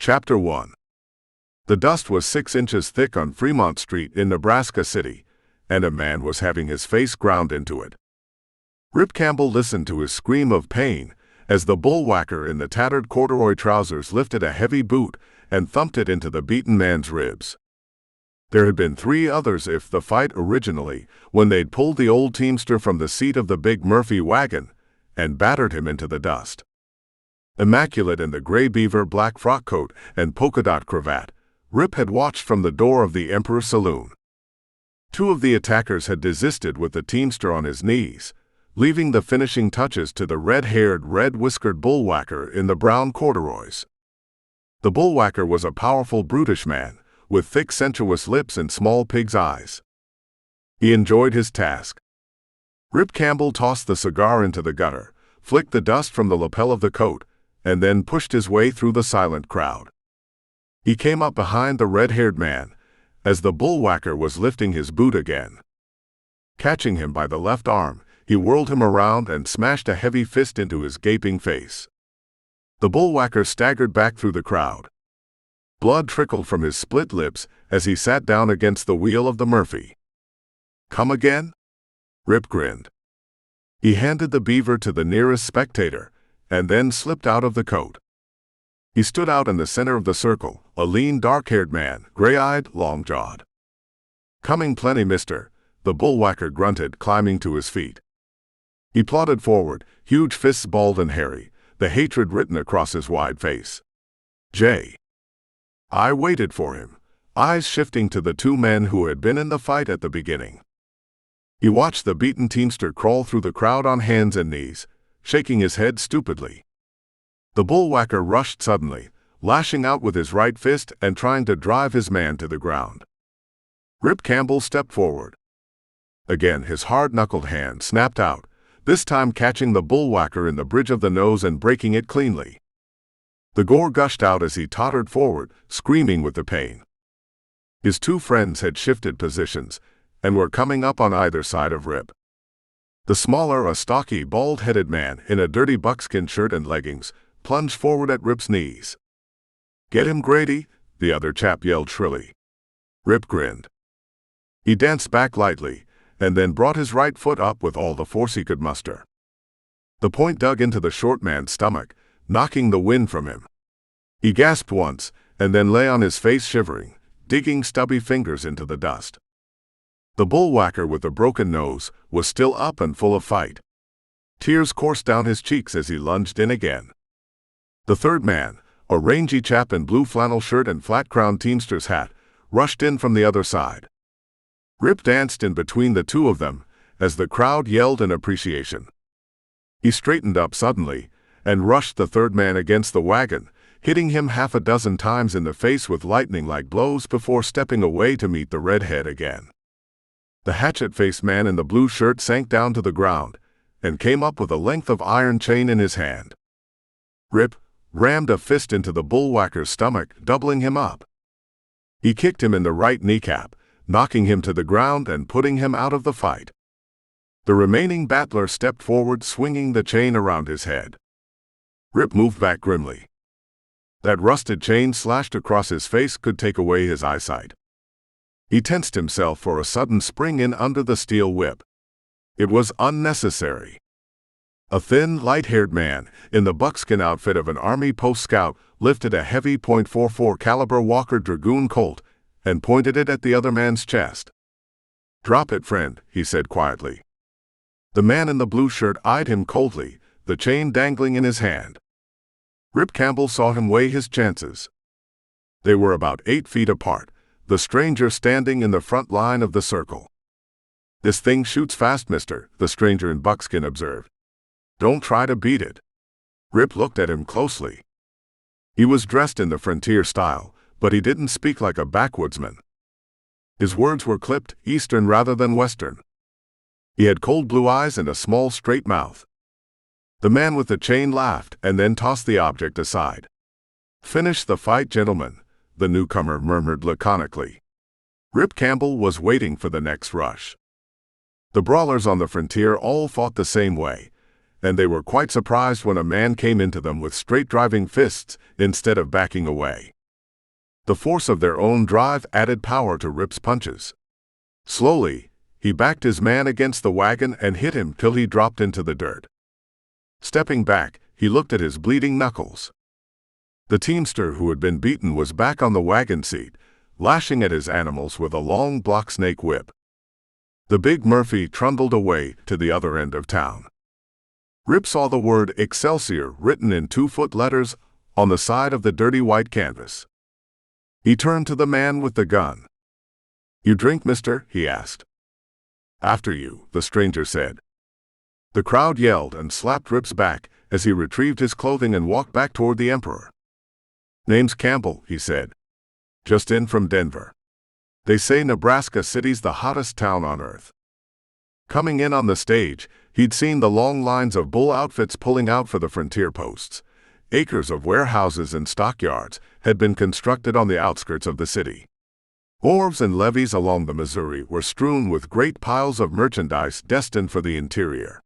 Chapter 1. The dust was 6 inches thick on Fremont Street in Nebraska City, and a man was having his face ground into it. Rip Campbell listened to his scream of pain as the bullwhacker in the tattered corduroy trousers lifted a heavy boot and thumped it into the beaten man's ribs. There had been 3 others if the fight originally, when they'd pulled the old teamster from the seat of the big Murphy wagon and battered him into the dust. Immaculate in the gray beaver black frock coat and polka-dot cravat, Rip had watched from the door of the Emperor Saloon. 2 of the attackers had desisted with the teamster on his knees, leaving the finishing touches to the red-haired, red-whiskered bullwhacker in the brown corduroys. The bullwhacker was a powerful, brutish man, with thick, sensuous lips and small pig's eyes. He enjoyed his task. Rip Campbell tossed the cigar into the gutter, flicked the dust from the lapel of the coat, and then pushed his way through the silent crowd. He came up behind the red-haired man as the bullwhacker was lifting his boot again. Catching him by the left arm, he whirled him around and smashed a heavy fist into his gaping face. The bullwhacker staggered back through the crowd. Blood trickled from his split lips as he sat down against the wheel of the Murphy. "Come again?" Rip grinned. He handed the beaver to the nearest spectator and then slipped out of the coat. He stood out in the center of the circle, a lean, dark-haired man, gray-eyed, long-jawed. "Coming plenty, mister," the bullwhacker grunted, climbing to his feet. He plodded forward, huge fists balled and hairy, the hatred written across his wide face. I waited for him, eyes shifting to the 2 men who had been in the fight at the beginning. He watched the beaten teamster crawl through the crowd on hands and knees, shaking his head stupidly. The bullwhacker rushed suddenly, lashing out with his right fist and trying to drive his man to the ground. Rip Campbell stepped forward. Again his hard-knuckled hand snapped out, this time catching the bullwhacker in the bridge of the nose and breaking it cleanly. The gore gushed out as he tottered forward, screaming with the pain. His 2 friends had shifted positions and were coming up on either side of Rip. The smaller, a stocky, bald-headed man in a dirty buckskin shirt and leggings, plunged forward at Rip's knees. "Get him, Grady," the other chap yelled shrilly. Rip grinned. He danced back lightly, and then brought his right foot up with all the force he could muster. The point dug into the short man's stomach, knocking the wind from him. He gasped once, and then lay on his face shivering, digging stubby fingers into the dust. The bullwhacker with the broken nose was still up and full of fight. Tears coursed down his cheeks as he lunged in again. The 3rd man, a rangy chap in blue flannel shirt and flat-crowned teamster's hat, rushed in from the other side. Rip danced in between the 2 of them as the crowd yelled in appreciation. He straightened up suddenly and rushed the 3rd man against the wagon, hitting him half a dozen times in the face with lightning-like blows before stepping away to meet the redhead again. The hatchet-faced man in the blue shirt sank down to the ground and came up with a length of iron chain in his hand. Rip rammed a fist into the bullwhacker's stomach, doubling him up. He kicked him in the right kneecap, knocking him to the ground and putting him out of the fight. The remaining battler stepped forward, swinging the chain around his head. Rip moved back grimly. That rusted chain slashed across his face could take away his eyesight. He tensed himself for a sudden spring in under the steel whip. It was unnecessary. A thin, light-haired man in the buckskin outfit of an Army post scout lifted a heavy .44 caliber Walker Dragoon Colt and pointed it at the other man's chest. "Drop it, friend," he said quietly. The man in the blue shirt eyed him coldly, the chain dangling in his hand. Rip Campbell saw him weigh his chances. They were about 8 feet apart, the stranger standing in the front line of the circle. "This thing shoots fast, mister," the stranger in buckskin observed. "Don't try to beat it." Rip looked at him closely. He was dressed in the frontier style, but he didn't speak like a backwoodsman. His words were clipped, Eastern rather than Western. He had cold blue eyes and a small, straight mouth. The man with the chain laughed and then tossed the object aside. "Finish the fight, gentlemen," the newcomer murmured laconically. Rip Campbell was waiting for the next rush. The brawlers on the frontier all fought the same way, and they were quite surprised when a man came into them with straight driving fists instead of backing away. The force of their own drive added power to Rip's punches. Slowly, he backed his man against the wagon and hit him till he dropped into the dirt. Stepping back, he looked at his bleeding knuckles. The teamster who had been beaten was back on the wagon seat, lashing at his animals with a long block snake whip. The big Murphy trundled away to the other end of town. Rip saw the word Excelsior written in 2-foot letters on the side of the dirty white canvas. He turned to the man with the gun. "You drink, mister?" he asked. "After you," the stranger said. The crowd yelled and slapped Rip's back as he retrieved his clothing and walked back toward the Emperor. "Name's Campbell," he said. "Just in from Denver. They say Nebraska City's the hottest town on earth." Coming in on the stage, he'd seen the long lines of bull outfits pulling out for the frontier posts. Acres of warehouses and stockyards had been constructed on the outskirts of the city. Wharves and levees along the Missouri were strewn with great piles of merchandise destined for the interior.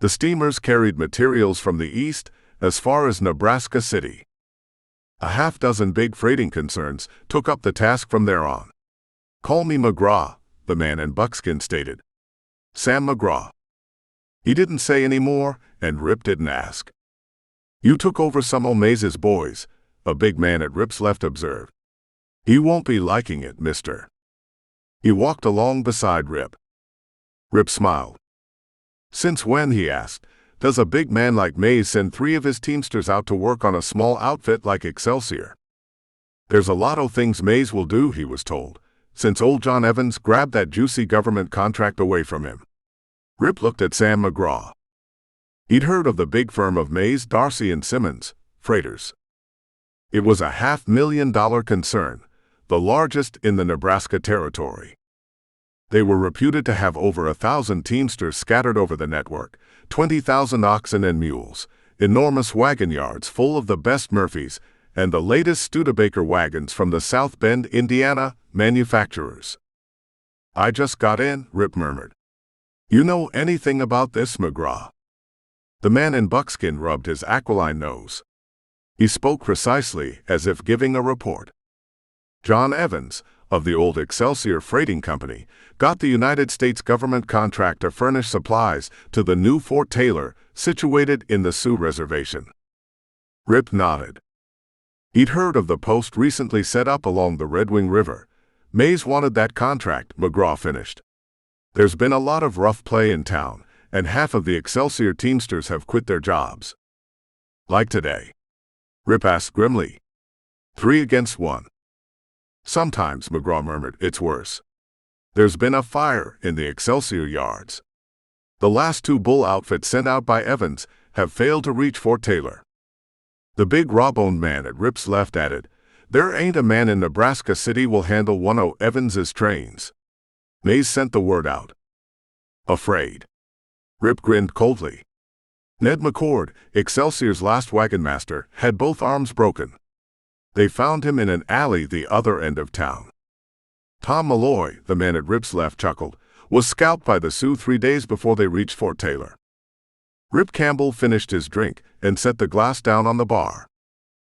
The steamers carried materials from the east as far as Nebraska City. A half-dozen big freighting concerns took up the task from there on. "Call me McGraw," the man in buckskin stated. "Sam McGraw." He didn't say any more, and Rip didn't ask. "You took over some o' Maze's boys," a big man at Rip's left observed. "He won't be liking it, mister." He walked along beside Rip. Rip smiled. "Since when," he asked, "does a big man like Maze send 3 of his teamsters out to work on a small outfit like Excelsior?" "There's a lot o' things Maze will do," he was told, "since old John Evans grabbed that juicy government contract away from him." Rip looked at Sam McGraw. He'd heard of the big firm of Maze, Darcy and Simmons, freighters. It was a $500,000 concern, the largest in the Nebraska Territory. They were reputed to have over 1,000 teamsters scattered over the network, 20,000 oxen and mules, enormous wagon yards full of the best Murphys, and the latest Studebaker wagons from the South Bend, Indiana, manufacturers. "I just got in," Rip murmured. "You know anything about this, McGraw?" The man in buckskin rubbed his aquiline nose. He spoke precisely as if giving a report. "John Evans, of the old Excelsior Freighting Company, got the United States government contract to furnish supplies to the new Fort Taylor, situated in the Sioux Reservation." Rip nodded. He'd heard of the post recently set up along the Red Wing River. "Maze wanted that contract," McGraw finished. "There's been a lot of rough play in town, and half of the Excelsior teamsters have quit their jobs." "Like today?" Rip asked grimly. 3 against 1. "Sometimes," McGraw murmured, "it's worse. There's been a fire in the Excelsior yards. The last 2 bull outfits sent out by Evans have failed to reach Fort Taylor." The big raw-boned man at Rip's left added, "There ain't a man in Nebraska City will handle one o' Evans's trains. Maze sent the word out." "Afraid?" Rip grinned coldly. Ned McCord, Excelsior's last wagon master, had both arms broken. They found him in an alley the other end of town. Tom Malloy, the man at Rip's left, chuckled, was scalped by the Sioux 3 days before they reached Fort Taylor. Rip Campbell finished his drink and set the glass down on the bar.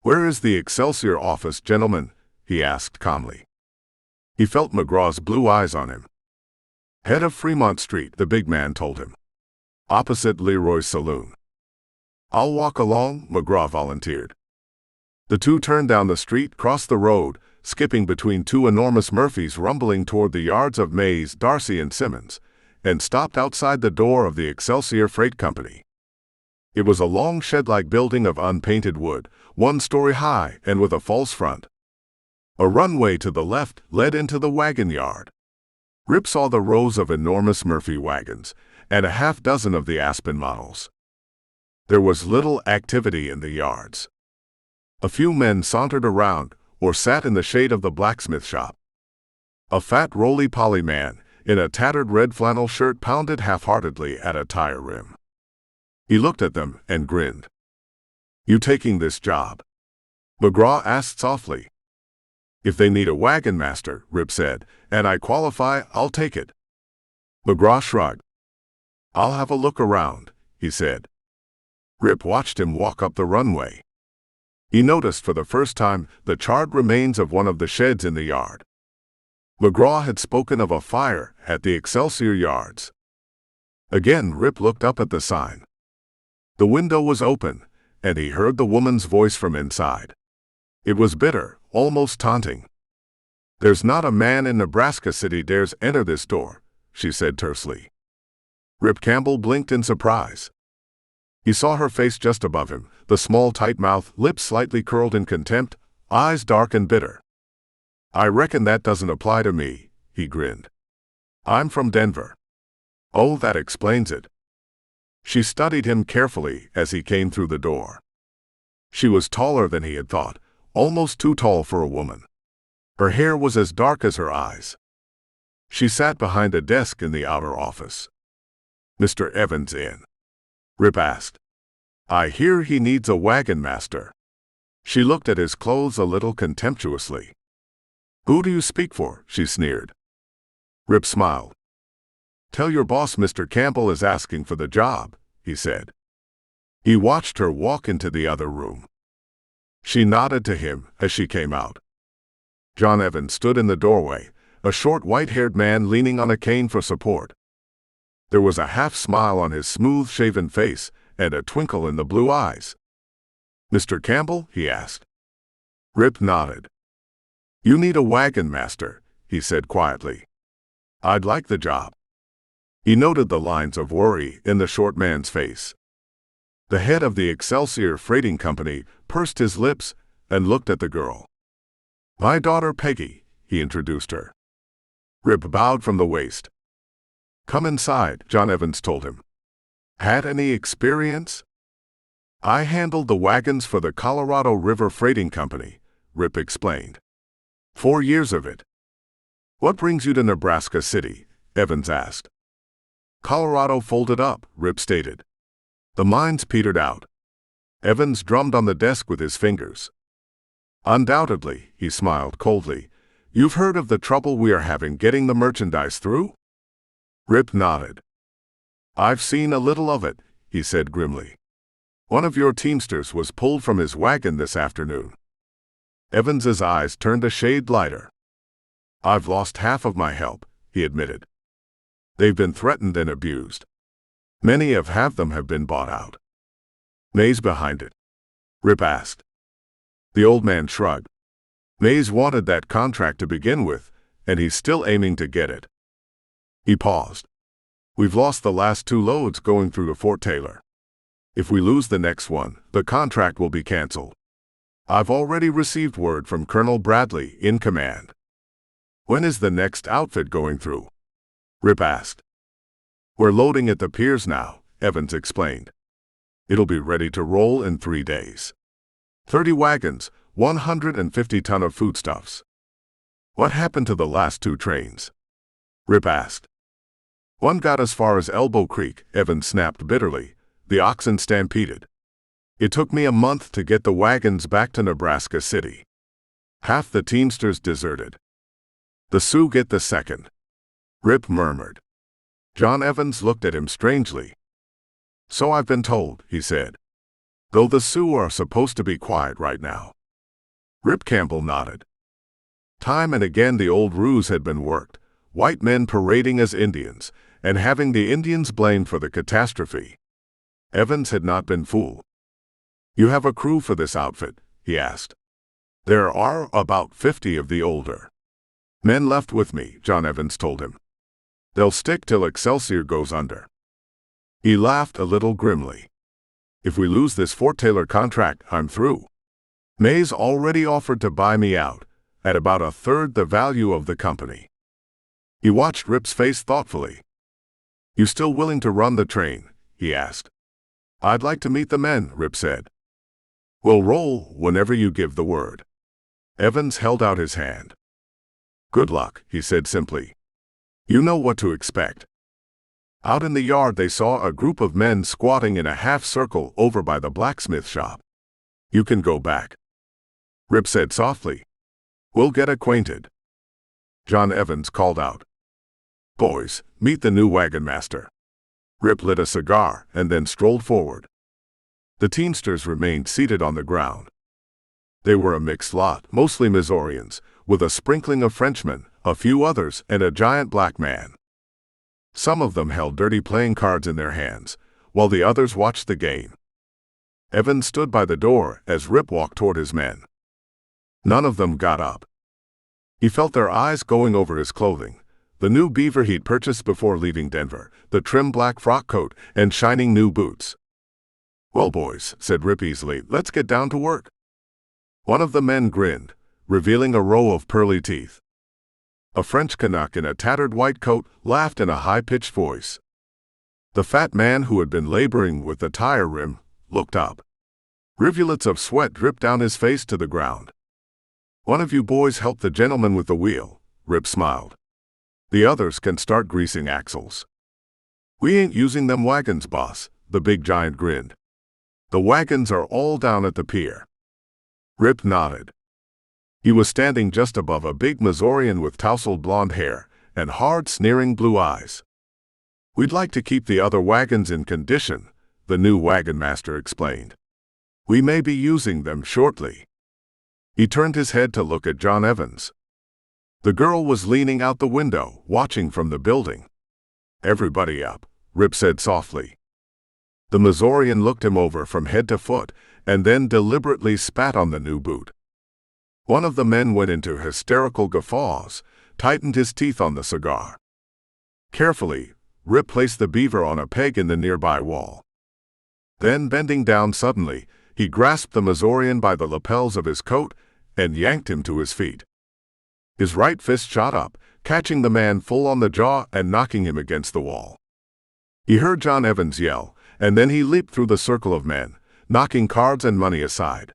"Where is the Excelsior office, gentlemen?" he asked calmly. He felt McGraw's blue eyes on him. "Head of Fremont Street," the big man told him. "Opposite Leroy's Saloon." "I'll walk along," McGraw volunteered. The two turned down the street, crossed the road, skipping between 2 enormous Murphys rumbling toward the yards of Maze, Darcy and Simmons, and stopped outside the door of the Excelsior Freight Company. It was a long shed-like building of unpainted wood, 1 story high and with a false front. A runway to the left led into the wagon yard. Rip saw the rows of enormous Murphy wagons, and a half-dozen of the Aspen models. There was little activity in the yards. A few men sauntered around or sat in the shade of the blacksmith shop. A fat roly-poly man in a tattered red flannel shirt pounded half-heartedly at a tire rim. He looked at them and grinned. "You taking this job?" McGraw asked softly. "If they need a wagon master," Rip said, "and I qualify, I'll take it." McGraw shrugged. "I'll have a look around," he said. Rip watched him walk up the runway. He noticed for the first time the charred remains of one of the sheds in the yard. McGraw had spoken of a fire at the Excelsior yards. Again, Rip looked up at the sign. The window was open, and he heard the woman's voice from inside. It was bitter, almost taunting. "There's not a man in Nebraska City dares enter this door," she said tersely. Rip Campbell blinked in surprise. He saw her face just above him, the small tight mouth, lips slightly curled in contempt, eyes dark and bitter. "I reckon that doesn't apply to me," he grinned. "I'm from Denver." "Oh, that explains it." She studied him carefully as he came through the door. She was taller than he had thought, almost too tall for a woman. Her hair was as dark as her eyes. She sat behind a desk in the outer office. "Mr. Evans in?" Rip asked. "I hear he needs a wagon master." She looked at his clothes a little contemptuously. "Who do you speak for?" she sneered. Rip smiled. "Tell your boss Mr. Campbell is asking for the job," he said. He watched her walk into the other room. She nodded to him as she came out. John Evans stood in the doorway, a short white-haired man leaning on a cane for support. There was a half-smile on his smooth-shaven face and a twinkle in the blue eyes. "Mr. Campbell?" he asked. Rip nodded. "You need a wagon master," he said quietly. "I'd like the job." He noted the lines of worry in the short man's face. The head of the Excelsior Freighting Company pursed his lips and looked at the girl. "My daughter Peggy," he introduced her. Rip bowed from the waist. "Come inside," John Evans told him. "Had any experience?" "I handled the wagons for the Colorado River Freighting Company," Rip explained. 4 years of it." "What brings you to Nebraska City?" Evans asked. "Colorado folded up," Rip stated. "The mines petered out." Evans drummed on the desk with his fingers. "Undoubtedly," he smiled coldly. "You've heard of the trouble we are having getting the merchandise through?" Rip nodded. "I've seen a little of it," he said grimly. "One of your teamsters was pulled from his wagon this afternoon." Evans's eyes turned a shade lighter. "I've lost half of my help," he admitted. "They've been threatened and abused. Many of them have been bought out." "May's behind it?" Rip asked. The old man shrugged. "May's wanted that contract to begin with, and he's still aiming to get it." He paused. "We've lost the last 2 loads going through to Fort Taylor. If we lose the next one, the contract will be canceled. I've already received word from Colonel Bradley in command." "When is the next outfit going through?" Rip asked. "We're loading at the piers now," Evans explained. "It'll be ready to roll in 3 days. 30 wagons, 150 ton of foodstuffs." "What happened to the last 2 trains?" Rip asked. "One got as far as Elbow Creek," Evans snapped bitterly. "The oxen stampeded. It took me a month to get the wagons back to Nebraska City. Half the teamsters deserted. The Sioux get the second." Rip murmured. John Evans looked at him strangely. "So I've been told," he said. "Though the Sioux are supposed to be quiet right now." Rip Campbell nodded. Time and again the old ruse had been worked, white men parading as Indians, and having the Indians blamed for the catastrophe. Evans had not been fooled. "You have a crew for this outfit?" he asked. "There are about 50 of the older men left with me," John Evans told him. "They'll stick till Excelsior goes under." He laughed a little grimly. "If we lose this Fort Taylor contract, I'm through. May's already offered to buy me out, at about 1/3 the value of the company." He watched Rip's face thoughtfully. "You still willing to run the train?" he asked. "I'd like to meet the men," Rip said. "We'll roll whenever you give the word." Evans held out his hand. "Good luck," he said simply. "You know what to expect." Out in the yard they saw a group of men squatting in a half-circle over by the blacksmith shop. "You can go back," Rip said softly. "We'll get acquainted." John Evans called out, "Boys, meet the new wagon master." Rip lit a cigar and then strolled forward. The Teamsters remained seated on the ground. They were a mixed lot, mostly Missourians, with a sprinkling of Frenchmen, a few others, and a giant black man. Some of them held dirty playing cards in their hands, while the others watched the game. Evans stood by the door as Rip walked toward his men. None of them got up. He felt their eyes going over his clothing, the new beaver he'd purchased before leaving Denver, the trim black frock coat, and shining new boots. "Well, boys," said Rip easily, "let's get down to work." One of the men grinned, revealing a row of pearly teeth. A French Canuck in a tattered white coat laughed in a high-pitched voice. The fat man who had been laboring with the tire rim looked up. Rivulets of sweat dripped down his face to the ground. "One of you boys help the gentleman with the wheel," Rip smiled. "The others can start greasing axles." "We ain't using them wagons, boss," the big giant grinned. "The wagons are all down at the pier." Rip nodded. He was standing just above a big Missourian with tousled blonde hair and hard, sneering blue eyes. "We'd like to keep the other wagons in condition," the new wagon master explained. "We may be using them shortly." He turned his head to look at John Evans. The girl was leaning out the window, watching from the building. "Everybody up," Rip said softly. The Missourian looked him over from head to foot and then deliberately spat on the new boot. One of the men went into hysterical guffaws, tightened his teeth on the cigar. Carefully, Rip placed the beaver on a peg in the nearby wall. Then, bending down suddenly, he grasped the Missourian by the lapels of his coat and yanked him to his feet. His right fist shot up, catching the man full on the jaw and knocking him against the wall. He heard John Evans yell, and then he leaped through the circle of men, knocking cards and money aside.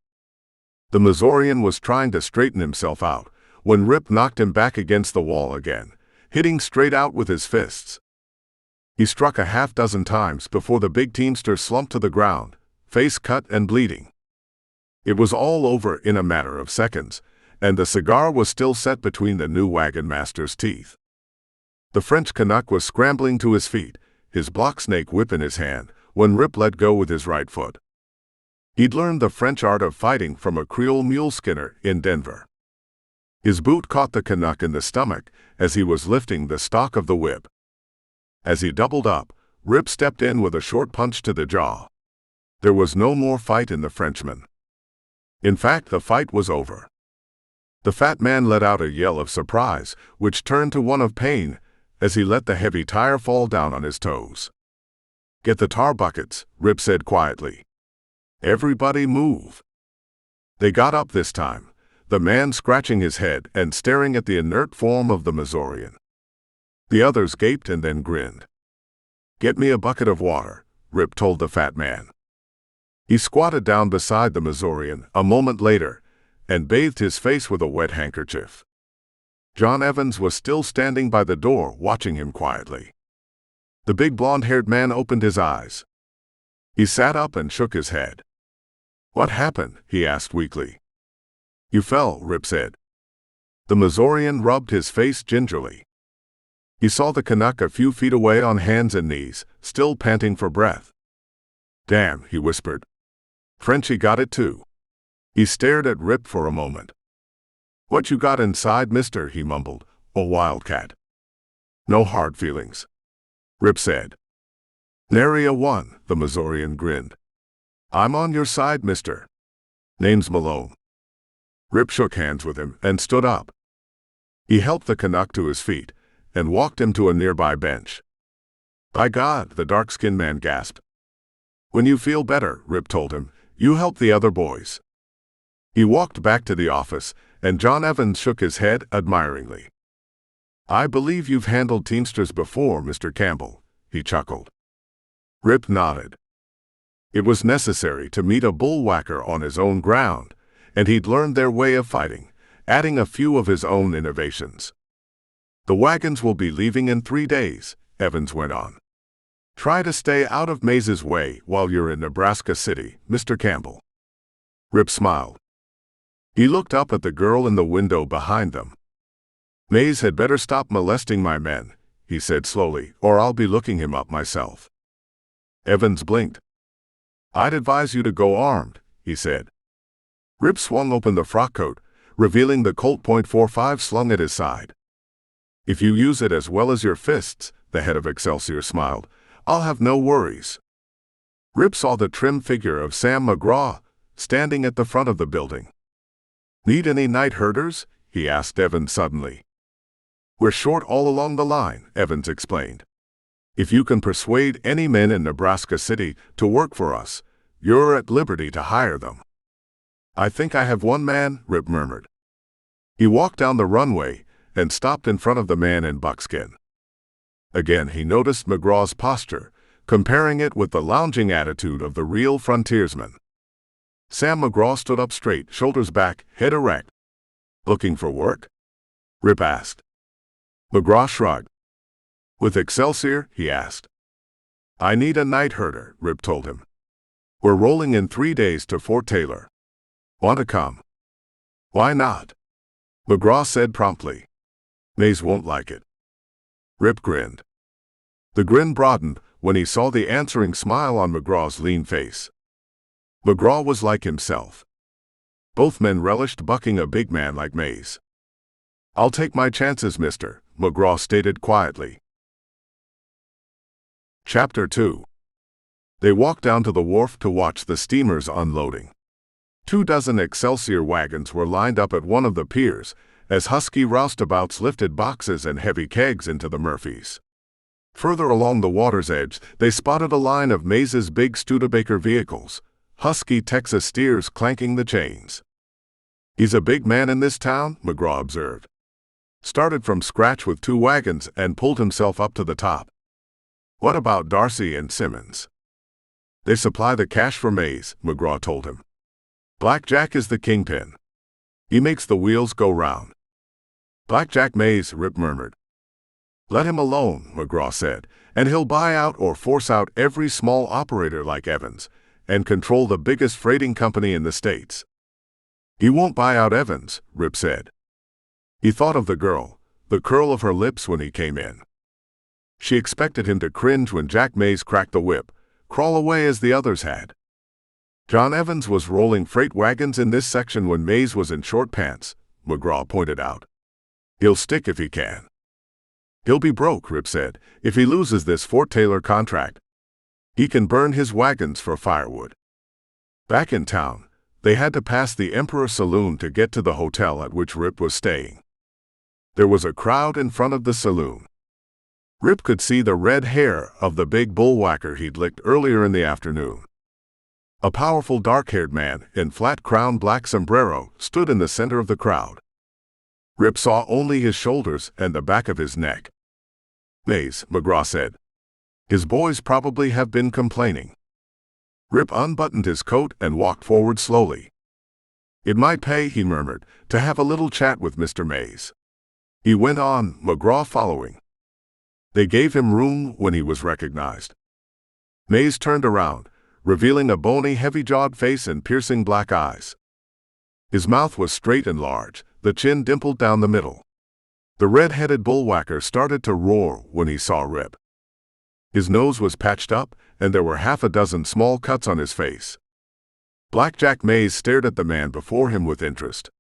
The Missourian was trying to straighten himself out when Rip knocked him back against the wall again, hitting straight out with his fists. He struck a half-dozen times before the big Teamster slumped to the ground, face cut and bleeding. It was all over in a matter of seconds, and the cigar was still set between the new wagon master's teeth. The French Canuck was scrambling to his feet, his block snake whip in his hand, when Rip let go with his right foot. He'd learned the French art of fighting from a Creole mule skinner in Denver. His boot caught the Canuck in the stomach as he was lifting the stock of the whip. As he doubled up, Rip stepped in with a short punch to the jaw. There was no more fight in the Frenchman. In fact, the fight was over. The fat man let out a yell of surprise, which turned to one of pain as he let the heavy tire fall down on his toes. "Get the tar buckets," Rip said quietly. "Everybody move." They got up this time, the man scratching his head and staring at the inert form of the Missourian. The others gaped and then grinned. "Get me a bucket of water," Rip told the fat man. He squatted down beside the Missourian a moment later and bathed his face with a wet handkerchief. John Evans was still standing by the door watching him quietly. The big blonde-haired man opened his eyes. He sat up and shook his head. "What happened?" he asked weakly. "You fell," Rip said. The Missourian rubbed his face gingerly. He saw the Canuck a few feet away on hands and knees, still panting for breath. "Damn," he whispered. "Frenchy got it too." He stared at Rip for a moment. "What you got inside, mister?" he mumbled. "A wildcat." "No hard feelings," Rip said. "Nary a one," the Missourian grinned. "I'm on your side, mister. Name's Malone." Rip shook hands with him and stood up. He helped the Canuck to his feet and walked him to a nearby bench. "By God," the dark-skinned man gasped. "When you feel better," Rip told him, "you help the other boys." He walked back to the office, and John Evans shook his head admiringly. "I believe you've handled Teamsters before, Mr. Campbell," he chuckled. Rip nodded. It was necessary to meet a bullwhacker on his own ground, and he'd learned their way of fighting, adding a few of his own innovations. "The wagons will be leaving in 3 days," Evans went on. "Try to stay out of Maze's way while you're in Nebraska City, Mr. Campbell." Rip smiled. He looked up at the girl in the window behind them. "Maze had better stop molesting my men," he said slowly, "or I'll be looking him up myself." Evans blinked. "I'd advise you to go armed," he said. Rip swung open the frock coat, revealing the Colt .45 slung at his side. "If you use it as well as your fists," the head of Excelsior smiled, "I'll have no worries." Rip saw the trim figure of Sam McGraw standing at the front of the building. "Need any night herders?" he asked Evans suddenly. "We're short all along the line," Evans explained. "If you can persuade any men in Nebraska City to work for us, you're at liberty to hire them." "I think I have one man," Rip murmured. He walked down the runway and stopped in front of the man in buckskin. Again he noticed McGraw's posture, comparing it with the lounging attitude of the real frontiersman. Sam McGraw stood up straight, shoulders back, head erect. "Looking for work?" Rip asked. McGraw shrugged. "With Excelsior?" he asked. "I need a night herder," Rip told him. "We're rolling in 3 days to Fort Taylor. Want to come?" "Why not?" McGraw said promptly. "Mays won't like it." Rip grinned. The grin broadened when he saw the answering smile on McGraw's lean face. McGraw was like himself. Both men relished bucking a big man like Mays. "I'll take my chances, mister," McGraw stated quietly. Chapter 2. They walked down to the wharf to watch the steamers unloading. 24 Excelsior wagons were lined up at one of the piers as husky roustabouts lifted boxes and heavy kegs into the Murphys. Further along the water's edge, they spotted a line of Mays's big Studebaker vehicles, husky Texas steers clanking the chains. "He's a big man in this town," McGraw observed. "Started from scratch with 2 wagons and pulled himself up to the top." "What about Darcy and Simmons?" "They supply the cash for Mays," McGraw told him. "Blackjack is the kingpin. He makes the wheels go round." "Blackjack Mays," Rip murmured. "Let him alone," McGraw said, "and he'll buy out or force out every small operator like Evans and control the biggest freighting company in the States." "He won't buy out Evans," Rip said. He thought of the girl, the curl of her lips when he came in. She expected him to cringe when Jack Mays cracked the whip, crawl away as the others had. John Evans was rolling freight wagons in this section when Mays was in short pants, McGraw pointed out. "He'll stick if he can." "He'll be broke," Rip said, "if he loses this Fort Taylor contract. He can burn his wagons for firewood." Back in town, they had to pass the Emperor Saloon to get to the hotel at which Rip was staying. There was a crowd in front of the saloon. Rip could see the red hair of the big bullwhacker he'd licked earlier in the afternoon. A powerful dark-haired man in flat-crowned black sombrero stood in the center of the crowd. Rip saw only his shoulders and the back of his neck. "Mays," McGraw said. "His boys probably have been complaining." Rip unbuttoned his coat and walked forward slowly. "It might pay," he murmured, "to have a little chat with Mr. Mays." He went on, McGraw following. They gave him room when he was recognized. Mays turned around, revealing a bony, heavy-jawed face and piercing black eyes. His mouth was straight and large, the chin dimpled down the middle. The red-headed bullwhacker started to roar when he saw Rip. His nose was patched up, and there were half a dozen small cuts on his face. Blackjack Mays stared at the man before him with interest.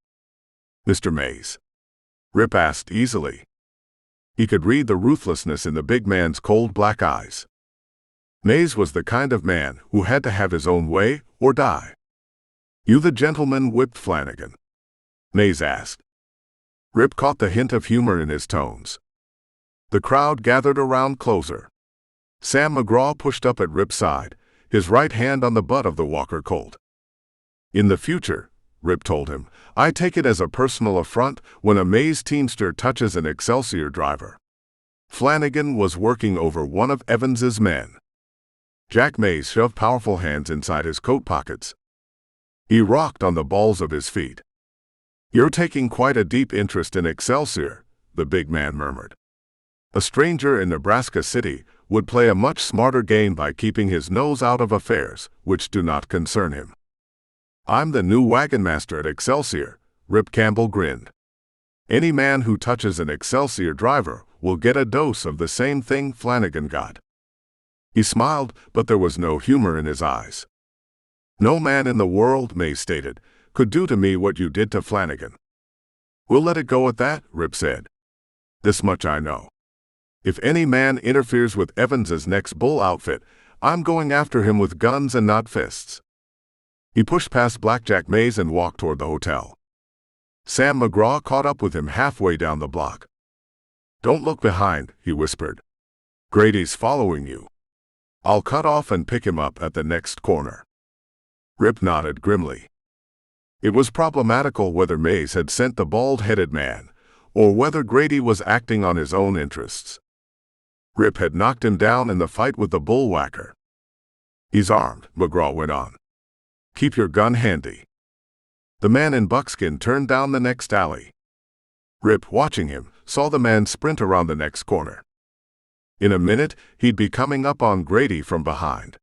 "Mr. Mays?" Rip asked easily. He could read the ruthlessness in the big man's cold black eyes. Mays was the kind of man who had to have his own way or die. "You the gentleman whipped Flanagan?" Mays asked. Rip caught the hint of humor in his tones. The crowd gathered around closer. Sam McGraw pushed up at Rip's side, his right hand on the butt of the Walker Colt. "In the future," Rip told him, "I take it as a personal affront when a Mays teamster touches an Excelsior driver." Flanagan was working over one of Evans's men. Jack Mays shoved powerful hands inside his coat pockets. He rocked on the balls of his feet. "You're taking quite a deep interest in Excelsior," the big man murmured. "A stranger in Nebraska City would play a much smarter game by keeping his nose out of affairs which do not concern him." "I'm the new wagon master at Excelsior," Rip Campbell grinned. "Any man who touches an Excelsior driver will get a dose of the same thing Flanagan got." He smiled, but there was no humor in his eyes. "No man in the world," Mays stated, "could do to me what you did to Flanagan." "We'll let it go at that," Rip said. "This much I know. If any man interferes with Evans's next bull outfit, I'm going after him with guns and not fists." He pushed past Blackjack Mays and walked toward the hotel. Sam McGraw caught up with him halfway down the block. "Don't look behind," he whispered. "Grady's following you. I'll cut off and pick him up at the next corner." Rip nodded grimly. It was problematical whether Mays had sent the bald-headed man, or whether Grady was acting on his own interests. Rip had knocked him down in the fight with the bullwhacker. "He's armed," McGraw went on. "Keep your gun handy." The man in buckskin turned down the next alley. Rip, watching him, saw the man sprint around the next corner. In a minute, he'd be coming up on Grady from behind.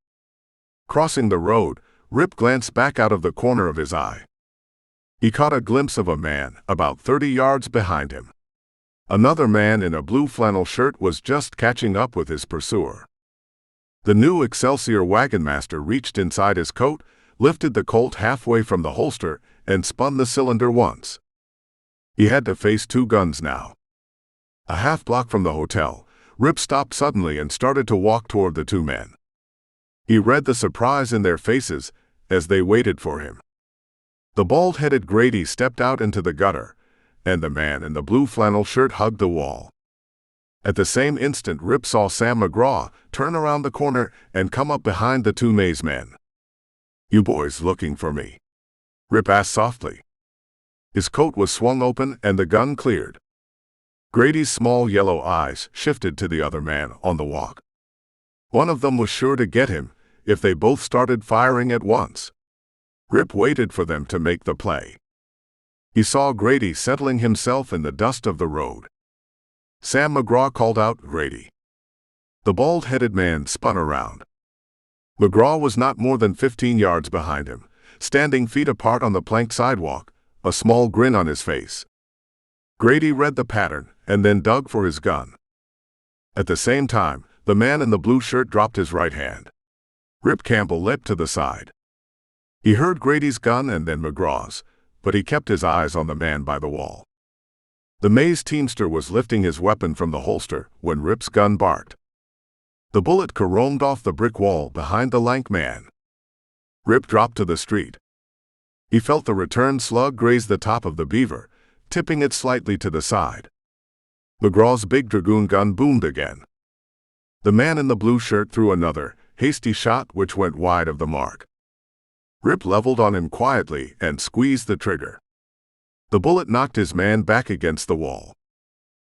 Crossing the road, Rip glanced back out of the corner of his eye. He caught a glimpse of a man about 30 yards behind him. Another man in a blue flannel shirt was just catching up with his pursuer. The new Excelsior wagon master reached inside his coat, lifted the Colt halfway from the holster, and spun the cylinder once. He had to face two guns now. A half block from the hotel, Rip stopped suddenly and started to walk toward the two men. He read the surprise in their faces as they waited for him. The bald-headed Grady stepped out into the gutter, and the man in the blue flannel shirt hugged the wall. At the same instant, Rip saw Sam McGraw turn around the corner and come up behind the two Mays men. "You boys looking for me?" Rip asked softly. His coat was swung open and the gun cleared. Grady's small yellow eyes shifted to the other man on the walk. One of them was sure to get him if they both started firing at once. Rip waited for them to make the play. He saw Grady settling himself in the dust of the road. Sam McGraw called out, "Grady." The bald-headed man spun around. McGraw was not more than 15 yards behind him, standing feet apart on the planked sidewalk, a small grin on his face. Grady read the pattern and then dug for his gun. At the same time, the man in the blue shirt dropped his right hand. Rip Campbell leapt to the side. He heard Grady's gun and then McGraw's, but he kept his eyes on the man by the wall. The Mays teamster was lifting his weapon from the holster when Rip's gun barked. The bullet caromed off the brick wall behind the lank man. Rip dropped to the street. He felt the return slug graze the top of the beaver, tipping it slightly to the side. McGraw's big dragoon gun boomed again. The man in the blue shirt threw another hasty shot which went wide of the mark. Rip leveled on him quietly and squeezed the trigger. The bullet knocked his man back against the wall.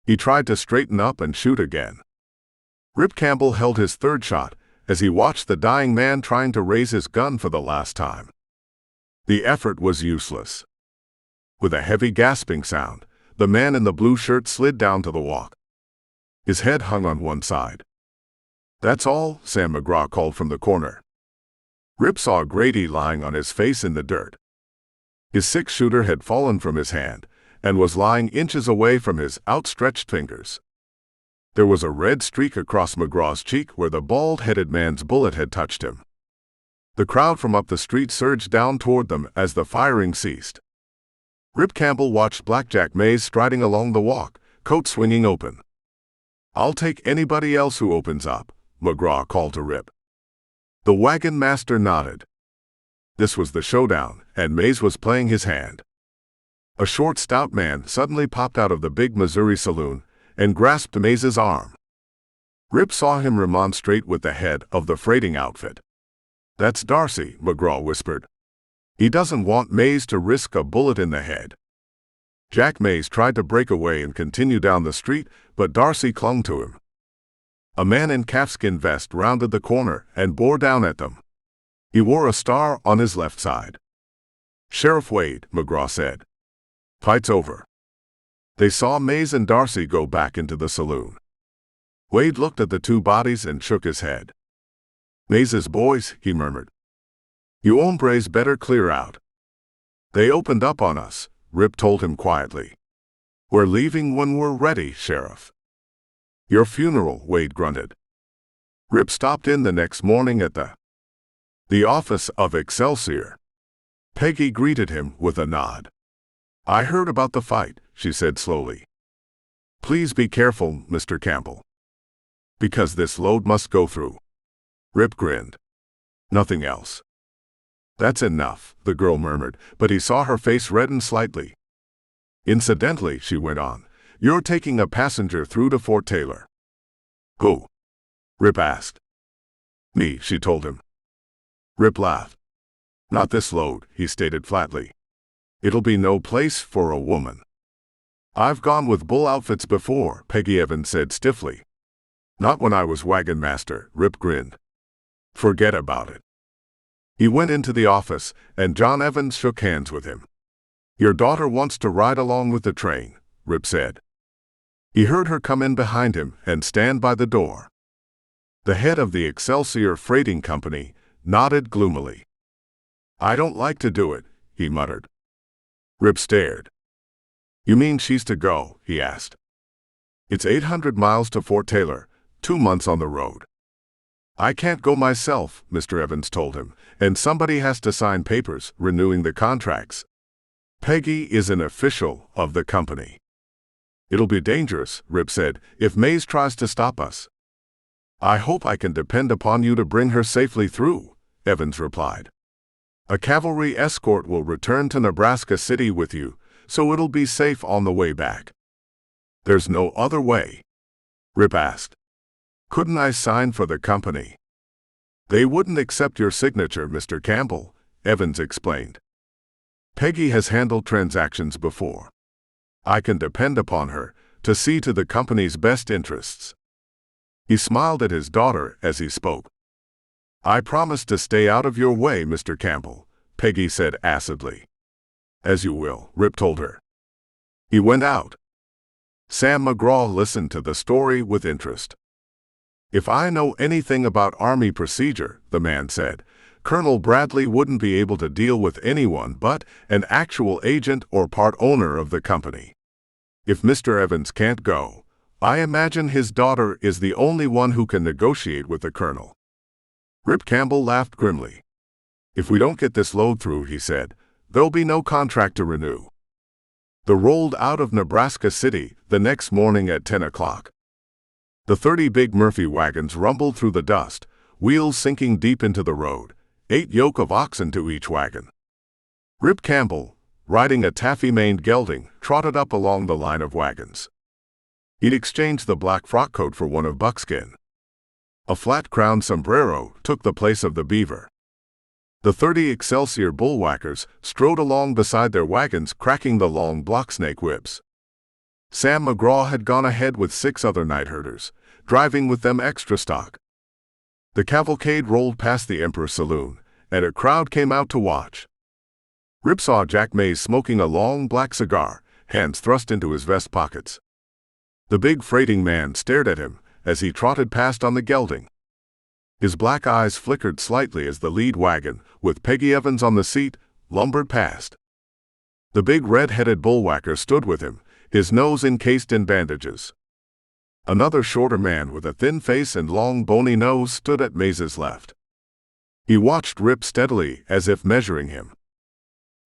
He tried to straighten up and shoot again. Rip Campbell held his third shot as he watched the dying man trying to raise his gun for the last time. The effort was useless. With a heavy gasping sound, the man in the blue shirt slid down to the walk. His head hung on one side. "That's all," Sam McGraw called from the corner. Rip saw Grady lying on his face in the dirt. His six-shooter had fallen from his hand and was lying inches away from his outstretched fingers. There was a red streak across McGraw's cheek where the bald-headed man's bullet had touched him. The crowd from up the street surged down toward them as the firing ceased. Rip Campbell watched Blackjack Mays striding along the walk, coat swinging open. "I'll take anybody else who opens up," McGraw called to Rip. The wagon master nodded. This was the showdown, and Mays was playing his hand. A short, stout man suddenly popped out of the big Missouri saloon and grasped Mays's arm. Rip saw him remonstrate with the head of the freighting outfit. "That's Darcy," McGraw whispered. "He doesn't want Mays to risk a bullet in the head." Jack Mays tried to break away and continue down the street, but Darcy clung to him. A man in calfskin vest rounded the corner and bore down at them. He wore a star on his left side. "Sheriff Wade," McGraw said. "Fight's over." They saw Mays and Darcy go back into the saloon. Wade looked at the two bodies and shook his head. "Mays's boys," he murmured. "You hombres better clear out." "They opened up on us," Rip told him quietly. "We're leaving when we're ready, Sheriff." "Your funeral," Wade grunted. Rip stopped in the next morning at the office of Excelsior. Peggy greeted him with a nod. "I heard about the fight," she said slowly. "Please be careful, Mr. Campbell. Because this load must go through." Rip grinned. "Nothing else." "That's enough," the girl murmured, but he saw her face redden slightly. "Incidentally," she went on, "you're taking a passenger through to Fort Taylor." "Who?" Rip asked. "Me," she told him. Rip laughed. "Not this load," he stated flatly. "It'll be no place for a woman." "I've gone with bull outfits before," Peggy Evans said stiffly. "Not when I was wagon master," Rip grinned. "Forget about it." He went into the office, and John Evans shook hands with him. "Your daughter wants to ride along with the train," Rip said. He heard her come in behind him and stand by the door. The head of the Excelsior Freighting Company nodded gloomily. "I don't like to do it," he muttered. Rip stared. "You mean she's to go?" he asked. "It's 800 miles to Fort Taylor, 2 months on the road." "I can't go myself," Mr. Evans told him, "and somebody has to sign papers renewing the contracts. Peggy is an official of the company." "It'll be dangerous," Rip said, "if Mays tries to stop us." "I hope I can depend upon you to bring her safely through," Evans replied. "A cavalry escort will return to Nebraska City with you, so it'll be safe on the way back." "There's no other way?" Rip asked. "Couldn't I sign for the company?" "They wouldn't accept your signature, Mr. Campbell," Evans explained. "Peggy has handled transactions before. I can depend upon her to see to the company's best interests." He smiled at his daughter as he spoke. "I promise to stay out of your way, Mr. Campbell," Peggy said acidly. "As you will," Rip told her. He went out. Sam McGraw listened to the story with interest. "If I know anything about Army procedure," the man said, "Colonel Bradley wouldn't be able to deal with anyone but an actual agent or part owner of the company. If Mr. Evans can't go, I imagine his daughter is the only one who can negotiate with the colonel." Rip Campbell laughed grimly. "If we don't get this load through," he said, "there'll be no contract to renew." They rolled out of Nebraska City the next morning at 10 o'clock. The 30 big Murphy wagons rumbled through the dust, wheels sinking deep into the road, 8 yoke of oxen to each wagon. Rip Campbell, riding a taffy-maned gelding, trotted up along the line of wagons. He'd exchanged the black frock coat for one of buckskin. A flat-crowned sombrero took the place of the beaver. The 30 Excelsior bullwhackers strode along beside their wagons, cracking the long block-snake whips. Sam McGraw had gone ahead with 6 other night herders, driving with them extra stock. The cavalcade rolled past the Emperor Saloon, and a crowd came out to watch. Rip saw Jack Mays smoking a long black cigar, hands thrust into his vest pockets. The big freighting man stared at him as he trotted past on the gelding. His black eyes flickered slightly as the lead wagon, with Peggy Evans on the seat, lumbered past. The big red-headed bullwhacker stood with him, his nose encased in bandages. Another shorter man with a thin face and long bony nose stood at Mays's left. He watched Rip steadily, as if measuring him.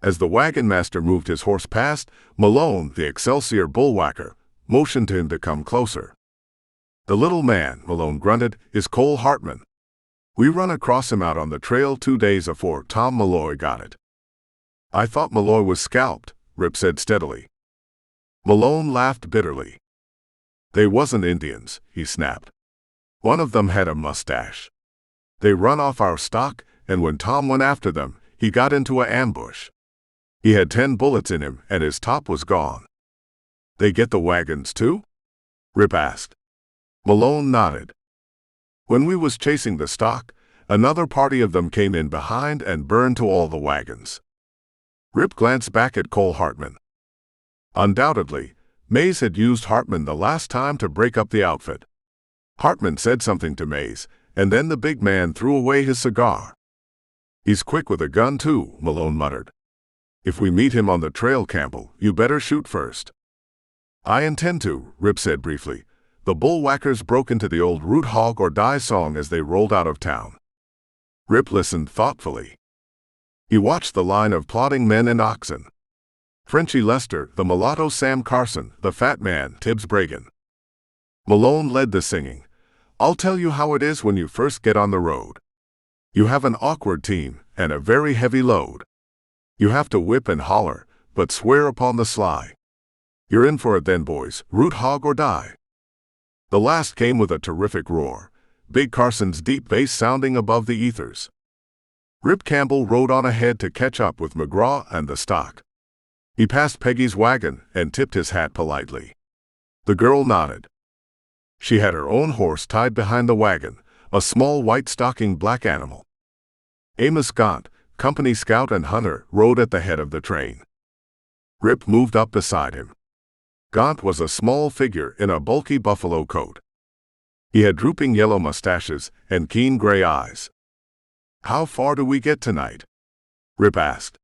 As the wagon master moved his horse past, Malone, the Excelsior bullwhacker, motioned to him to come closer. "The little man," Malone grunted, "is Cole Hartman. We run across him out on the trail 2 days afore Tom Malloy got it." "I thought Malloy was scalped," Rip said steadily. Malone laughed bitterly. "They wasn't Indians," he snapped. "One of them had a mustache. They run off our stock, and when Tom went after them, he got into a ambush. He had 10 bullets in him, and his top was gone." "They get the wagons too?" Rip asked. Malone nodded. "When we was chasing the stock, another party of them came in behind and burned to all the wagons." Rip glanced back at Cole Hartman. Undoubtedly, Mays had used Hartman the last time to break up the outfit. Hartman said something to Mays, and then the big man threw away his cigar. "He's quick with a gun too," Malone muttered. "If we meet him on the trail, Campbell, you better shoot first." "I intend to," Rip said briefly. The bullwhackers broke into the old root hog or die song as they rolled out of town. Rip listened thoughtfully. He watched the line of plodding men and oxen. Frenchy Lester, the mulatto Sam Carson, the fat man Tibbs Bragan. Malone led the singing. I'll tell you how it is when you first get on the road. You have an awkward team and a very heavy load. You have to whip and holler, but swear upon the sly. You're in for it then, boys, root hog or die. The last came with a terrific roar, Big Carson's deep bass sounding above the ethers. Rip Campbell rode on ahead to catch up with McGraw and the stock. He passed Peggy's wagon and tipped his hat politely. The girl nodded. She had her own horse tied behind the wagon, a small white-stocking black animal. Amos Gaunt, company scout and hunter, rode at the head of the train. Rip moved up beside him. Gaunt was a small figure in a bulky buffalo coat. He had drooping yellow mustaches and keen gray eyes. How far do we get tonight? Rip asked.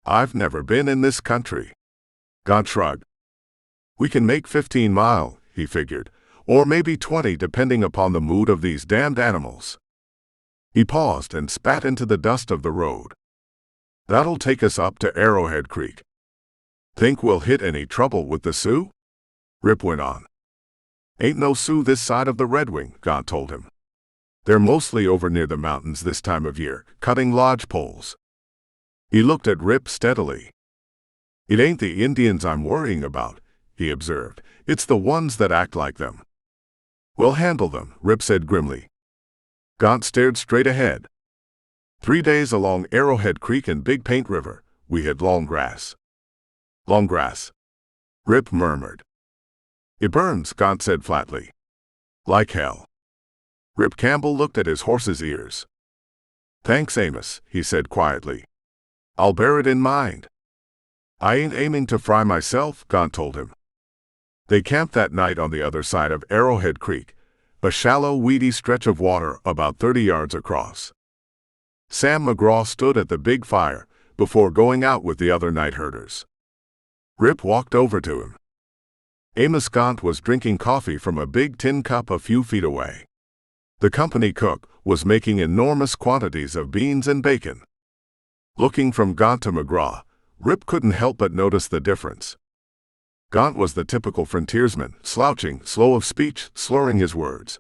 I've never been in this country. Gaunt shrugged. We can make 15 miles, he figured, or maybe 20 depending upon the mood of these damned animals. He paused and spat into the dust of the road. That'll take us up to Arrowhead Creek. Think we'll hit any trouble with the Sioux? Rip went on. Ain't no Sioux this side of the Red Wing, Gaunt told him. They're mostly over near the mountains this time of year, cutting lodge poles. He looked at Rip steadily. It ain't the Indians I'm worrying about, he observed. It's the ones that act like them. We'll handle them, Rip said grimly. Gaunt stared straight ahead. 3 days along Arrowhead Creek and Big Paint River, we hit long grass. Long grass, Rip murmured. It burns, Gaunt said flatly. Like hell. Rip Campbell looked at his horse's ears. Thanks, Amos, he said quietly. I'll bear it in mind. I ain't aiming to fry myself, Gaunt told him. They camped that night on the other side of Arrowhead Creek, a shallow, weedy stretch of water about 30 yards across. Sam McGraw stood at the big fire before going out with the other night herders. Rip walked over to him. Amos Gaunt was drinking coffee from a big tin cup a few feet away. The company cook was making enormous quantities of beans and bacon. Looking from Gaunt to McGraw, Rip couldn't help but notice the difference. Gaunt was the typical frontiersman, slouching, slow of speech, slurring his words.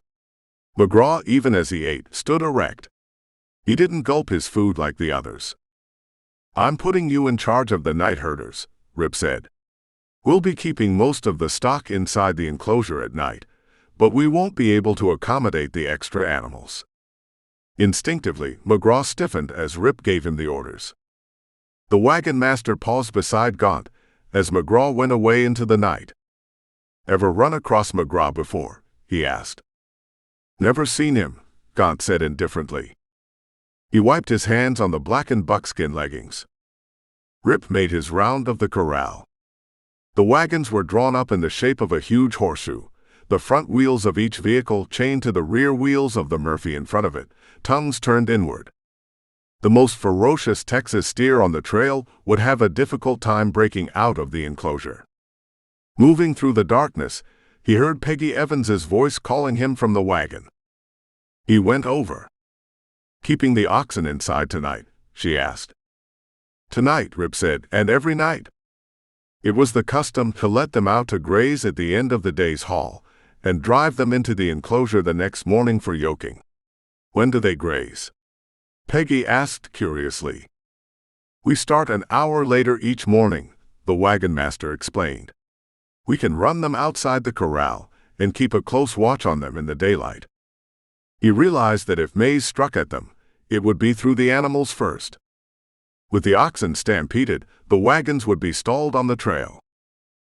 McGraw, even as he ate, stood erect. He didn't gulp his food like the others. I'm putting you in charge of the night herders, Rip said. We'll be keeping most of the stock inside the enclosure at night, but we won't be able to accommodate the extra animals. Instinctively, McGraw stiffened as Rip gave him the orders. The wagon master paused beside Gaunt as McGraw went away into the night. Ever run across McGraw before? He asked. Never seen him, Gaunt said indifferently. He wiped his hands on the blackened buckskin leggings. Rip made his round of the corral. The wagons were drawn up in the shape of a huge horseshoe, the front wheels of each vehicle chained to the rear wheels of the Murphy in front of it, tongues turned inward. The most ferocious Texas steer on the trail would have a difficult time breaking out of the enclosure. Moving through the darkness, he heard Peggy Evans's voice calling him from the wagon. He went over. Keeping the oxen inside tonight, she asked. Tonight, Rip said, and every night. It was the custom to let them out to graze at the end of the day's haul, and drive them into the enclosure the next morning for yoking. When do they graze? Peggy asked curiously. We start an hour later each morning, the wagon master explained. We can run them outside the corral and keep a close watch on them in the daylight. He realized that if maize struck at them, it would be through the animals first. With the oxen stampeded, the wagons would be stalled on the trail.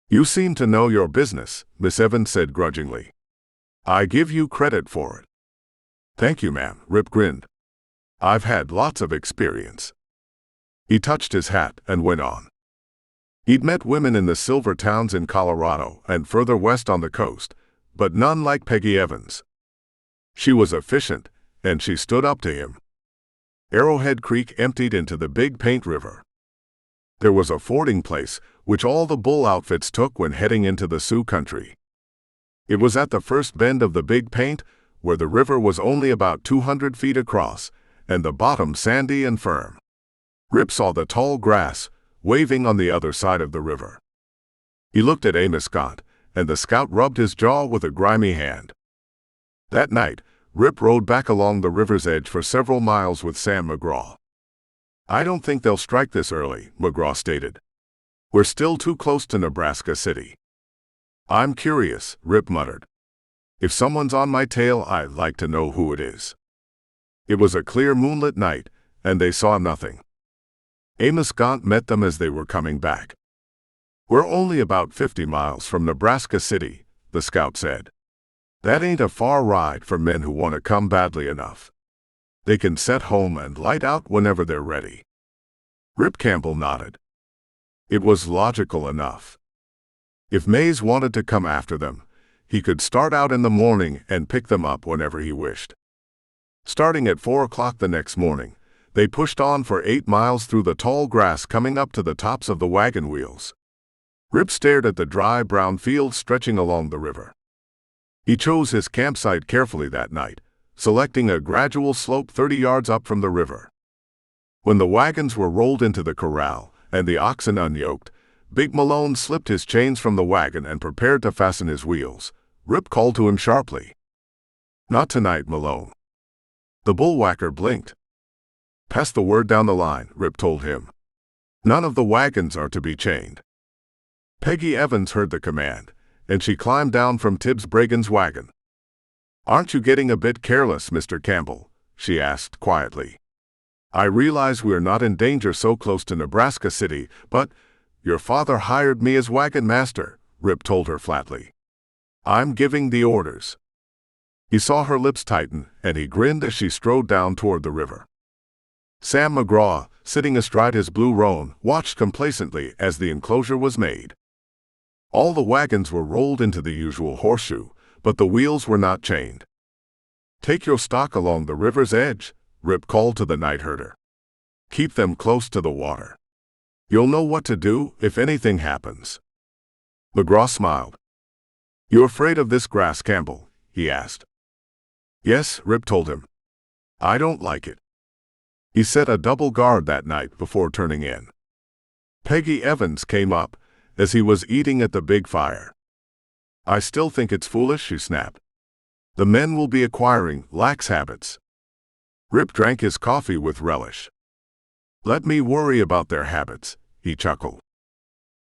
You seem to know your business, Miss Evans said grudgingly. I give you credit for it. Thank you, ma'am, Rip grinned. I've had lots of experience. He touched his hat and went on. He'd met women in the silver towns in Colorado and further west on the coast, but none like Peggy Evans. She was efficient, and she stood up to him. Arrowhead Creek emptied into the Big Paint River. There was a fording place, which all the bull outfits took when heading into the Sioux country. It was at the first bend of the Big Paint, where the river was only about 200 feet across, and the bottom sandy and firm. Rip saw the tall grass, waving on the other side of the river. He looked at Amos Gaunt, and the scout rubbed his jaw with a grimy hand. That night, Rip rode back along the river's edge for several miles with Sam McGraw. "I don't think they'll strike this early," McGraw stated. "We're still too close to Nebraska City." "I'm curious," Rip muttered. "If someone's on my tail, I'd like to know who it is." It was a clear moonlit night, and they saw nothing. Amos Gaunt met them as they were coming back. "We're only about 50 miles from Nebraska City," the scout said. "That ain't a far ride for men who want to come badly enough. They can set home and light out whenever they're ready." Rip Campbell nodded. It was logical enough. If Mays wanted to come after them, he could start out in the morning and pick them up whenever he wished. Starting at 4 o'clock the next morning, they pushed on for 8 miles through the tall grass coming up to the tops of the wagon wheels. Rip stared at the dry brown fields stretching along the river. He chose his campsite carefully that night, selecting a gradual slope 30 yards up from the river. When the wagons were rolled into the corral and the oxen unyoked, Big Malone slipped his chains from the wagon and prepared to fasten his wheels. Rip called to him sharply. "Not tonight, Malone." The bullwhacker blinked. "Pass the word down the line," Rip told him. "None of the wagons are to be chained." Peggy Evans heard the command, and she climbed down from Tibbs Bragan's wagon. "Aren't you getting a bit careless, Mr. Campbell?" she asked quietly. "I realize we are not in danger so close to Nebraska City, but your father hired me as wagon master," Rip told her flatly. "I'm giving the orders." He saw her lips tighten, and he grinned as she strode down toward the river. Sam McGraw, sitting astride his blue roan, watched complacently as the enclosure was made. All the wagons were rolled into the usual horseshoe, but the wheels were not chained. "Take your stock along the river's edge," Rip called to the night herder. "Keep them close to the water. You'll know what to do if anything happens." McGraw smiled. "You afraid of this grass, Campbell?" he asked. "Yes," Rip told him. "I don't like it." He set a double guard that night before turning in. Peggy Evans came up as he was eating at the big fire. "I still think it's foolish," she snapped. "The men will be acquiring lax habits." Rip drank his coffee with relish. "Let me worry about their habits," he chuckled.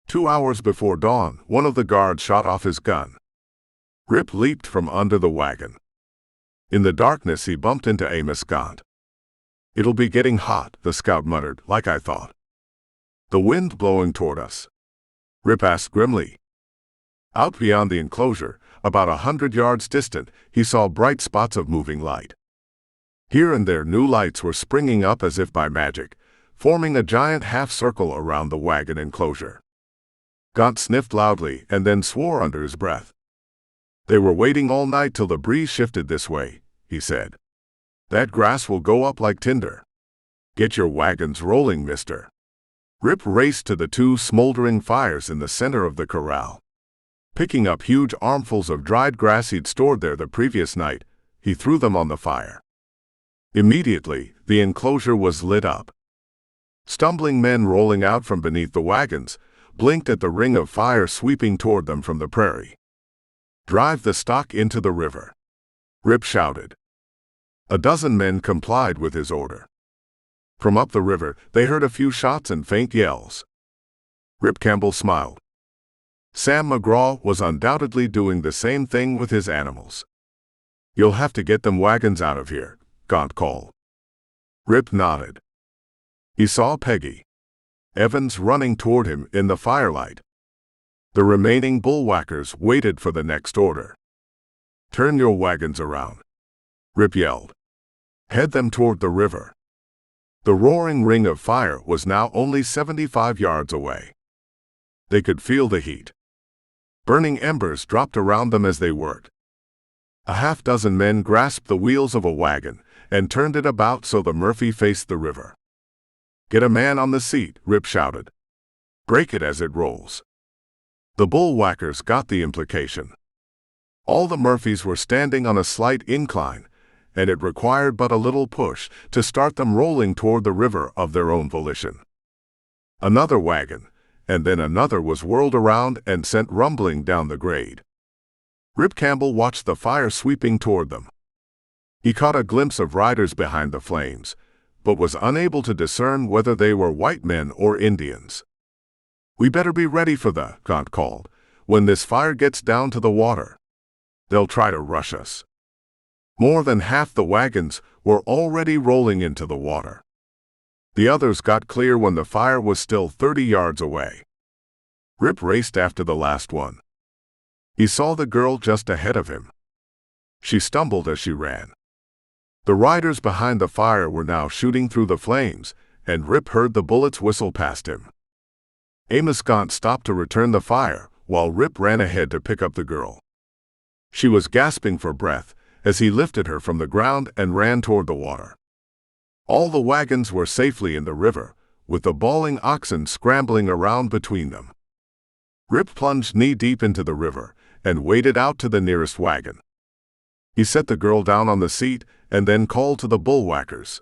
2 hours before dawn, one of the guards shot off his gun. Rip leaped from under the wagon. In the darkness he bumped into Amos Gaunt. "It'll be getting hot," the scout muttered, "like I thought." "The wind blowing toward us?" Rip asked grimly. Out beyond the enclosure, about 100 yards distant, he saw bright spots of moving light. Here and there new lights were springing up as if by magic, forming a giant half-circle around the wagon enclosure. Gaunt sniffed loudly and then swore under his breath. "They were waiting all night till the breeze shifted this way," he said. "That grass will go up like tinder. Get your wagons rolling, mister." Rip raced to the 2 smoldering fires in the center of the corral. Picking up huge armfuls of dried grass he'd stored there the previous night, he threw them on the fire. Immediately, the enclosure was lit up. Stumbling men rolling out from beneath the wagons blinked at the ring of fire sweeping toward them from the prairie. "Drive the stock into the river," Rip shouted. A dozen men complied with his order. From up the river, they heard a few shots and faint yells. Rip Campbell smiled. Sam McGraw was undoubtedly doing the same thing with his animals. "You'll have to get them wagons out of here," Gaunt called. Rip nodded. He saw Peggy Evans running toward him in the firelight. The remaining bullwhackers waited for the next order. "Turn your wagons around," Rip yelled. "Head them toward the river." The roaring ring of fire was now only 75 yards away. They could feel the heat. Burning embers dropped around them as they worked. A half-dozen men grasped the wheels of a wagon and turned it about so the Murphy faced the river. "Get a man on the seat," Rip shouted. "Break it as it rolls." The bullwhackers got the implication. All the Murphys were standing on a slight incline, and it required but a little push to start them rolling toward the river of their own volition. Another wagon, and then another was whirled around and sent rumbling down the grade. Rip Campbell watched the fire sweeping toward them. He caught a glimpse of riders behind the flames, but was unable to discern whether they were white men or Indians. "We better be ready for the," Gaunt called, "when this fire gets down to the water. They'll try to rush us." More than half the wagons were already rolling into the water. The others got clear when the fire was still 30 yards away. Rip raced after the last one. He saw the girl just ahead of him. She stumbled as she ran. The riders behind the fire were now shooting through the flames, and Rip heard the bullets whistle past him. Amos Gaunt stopped to return the fire, while Rip ran ahead to pick up the girl. She was gasping for breath as he lifted her from the ground and ran toward the water. All the wagons were safely in the river, with the bawling oxen scrambling around between them. Rip plunged knee-deep into the river and waded out to the nearest wagon. He set the girl down on the seat and then called to the bullwhackers.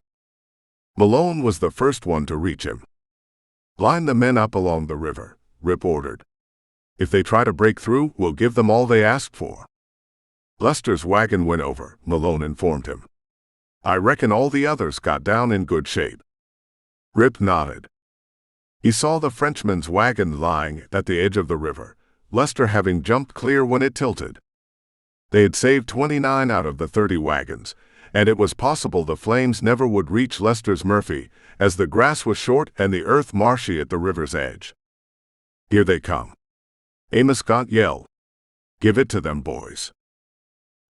Malone was the first one to reach him. "Line the men up along the river," Rip ordered. "If they try to break through, we'll give them all they asked for." Lester's wagon went over, Malone informed him. "I reckon all the others got down in good shape." Rip nodded. He saw the Frenchman's wagon lying at the edge of the river, Lester having jumped clear when it tilted. They had saved 29 out of the 30 wagons, and it was possible the flames never would reach Lester's Murphy, as the grass was short and the earth marshy at the river's edge. "Here they come," Amos Gaunt yelled. "Give it to them, boys."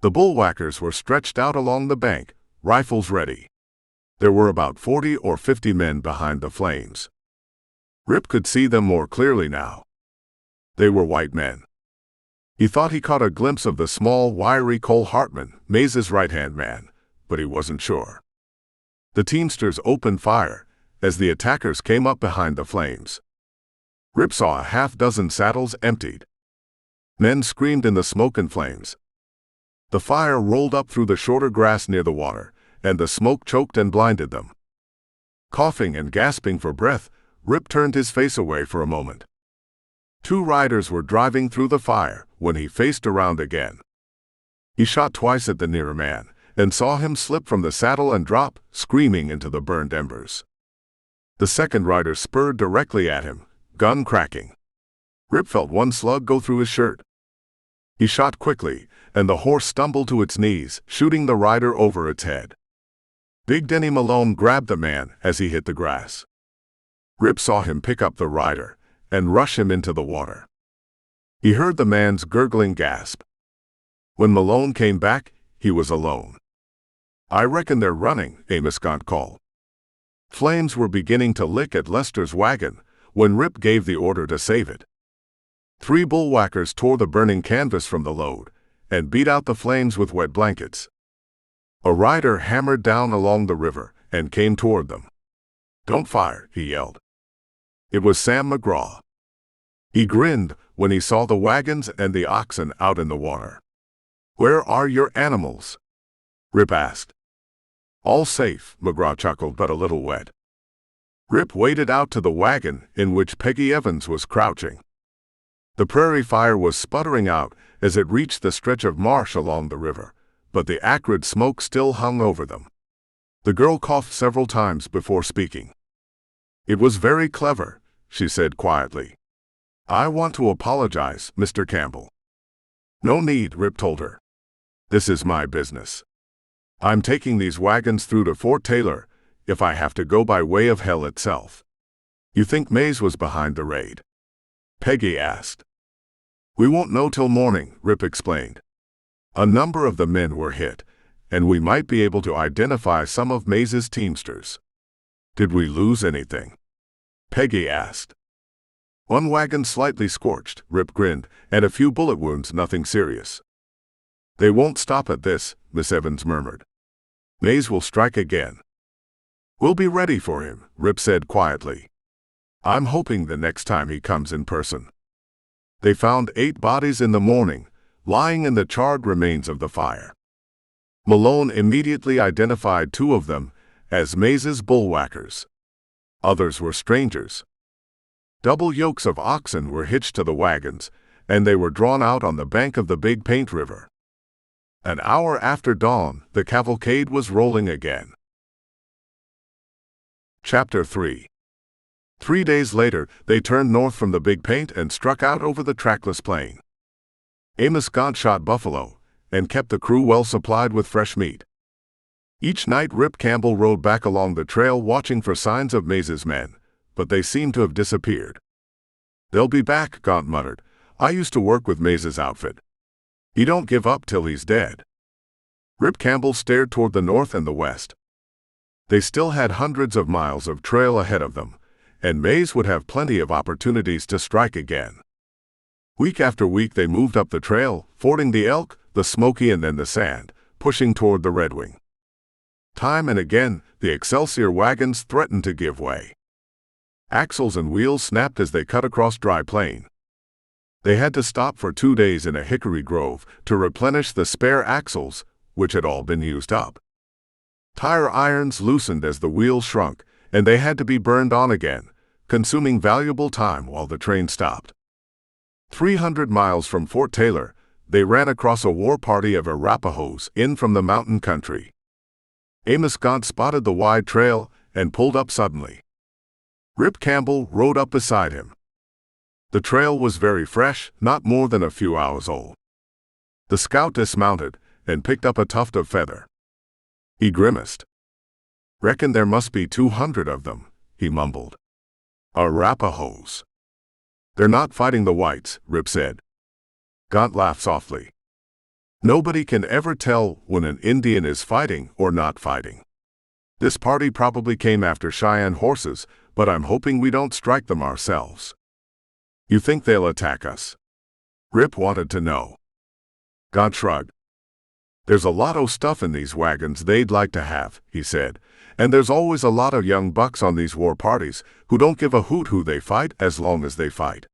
The bullwhackers were stretched out along the bank, rifles ready. There were about 40 or 50 men behind the flames. Rip could see them more clearly now. They were white men. He thought he caught a glimpse of the small, wiry Cole Hartman, Maze's right-hand man, but he wasn't sure. The teamsters opened fire as the attackers came up behind the flames. Rip saw a half-dozen saddles emptied. Men screamed in the smoke and flames. The fire rolled up through the shorter grass near the water, and the smoke choked and blinded them. Coughing and gasping for breath, Rip turned his face away for a moment. 2 riders were driving through the fire when he faced around again. He shot twice at the nearer man and saw him slip from the saddle and drop, screaming into the burned embers. The second rider spurred directly at him, gun cracking. Rip felt one slug go through his shirt. He shot quickly, and the horse stumbled to its knees, shooting the rider over its head. Big Denny Malone grabbed the man as he hit the grass. Rip saw him pick up the rider and rush him into the water. He heard the man's gurgling gasp. When Malone came back, he was alone. "I reckon they're running," Amos Gaunt called. Flames were beginning to lick at Lester's wagon when Rip gave the order to save it. 3 bullwhackers tore the burning canvas from the load and beat out the flames with wet blankets. A rider hammered down along the river and came toward them. "Don't fire," he yelled. It was Sam McGraw. He grinned when he saw the wagons and the oxen out in the water. "Where are your animals?" Rip asked. "All safe," McGraw chuckled, "but a little wet." Rip waded out to the wagon in which Peggy Evans was crouching. The prairie fire was sputtering out as it reached the stretch of marsh along the river, but the acrid smoke still hung over them. The girl coughed several times before speaking. "It was very clever," she said quietly. "I want to apologize, Mr. Campbell." "No need," Rip told her. "This is my business. I'm taking these wagons through to Fort Taylor if I have to go by way of hell itself." "You think Maze was behind the raid?" Peggy asked. "We won't know till morning," Rip explained. "A number of the men were hit, and we might be able to identify some of Maze's teamsters." "Did we lose anything?" Peggy asked. "One wagon slightly scorched," Rip grinned, "and a few bullet wounds, nothing serious." "They won't stop at this," Miss Evans murmured. "Maze will strike again." "We'll be ready for him," Rip said quietly. "I'm hoping the next time he comes in person." They found 8 bodies in the morning, lying in the charred remains of the fire. Malone immediately identified two of them as Maze's bullwhackers. Others were strangers. Double yokes of oxen were hitched to the wagons, and they were drawn out on the bank of the Big Paint River. An hour after dawn, the cavalcade was rolling again. Chapter 3. 3 days later, they turned north from the Big Paint and struck out over the trackless plain. Amos Gaunt shot buffalo and kept the crew well supplied with fresh meat. Each night Rip Campbell rode back along the trail watching for signs of Maze's men, but they seemed to have disappeared. "They'll be back," Gaunt muttered. "I used to work with Maze's outfit. He don't give up till he's dead." Rip Campbell stared toward the north and the west. They still had hundreds of miles of trail ahead of them, and Maze would have plenty of opportunities to strike again. Week after week they moved up the trail, fording the Elk, the Smoky and then the Sand, pushing toward the Red Wing. Time and again, the Excelsior wagons threatened to give way. Axles and wheels snapped as they cut across dry plain. They had to stop for 2 days in a hickory grove to replenish the spare axles, which had all been used up. Tire irons loosened as the wheels shrunk, and they had to be burned on again, consuming valuable time while the train stopped. 300 miles from Fort Taylor, they ran across a war party of Arapahoes in from the mountain country. Amos Gaunt spotted the wide trail and pulled up suddenly. Rip Campbell rode up beside him. The trail was very fresh, not more than a few hours old. The scout dismounted and picked up a tuft of feather. He grimaced. "Reckon there must be 200 of them," he mumbled. "Arapahoes." "They're not fighting the whites," Rip said. Gaunt laughed softly. "Nobody can ever tell when an Indian is fighting or not fighting. This party probably came after Cheyenne horses, but I'm hoping we don't strike them ourselves." "You think they'll attack us?" Rip wanted to know. Gaunt shrugged. "There's a lot of stuff in these wagons they'd like to have," he said, "and there's always a lot of young bucks on these war parties who don't give a hoot who they fight as long as they fight."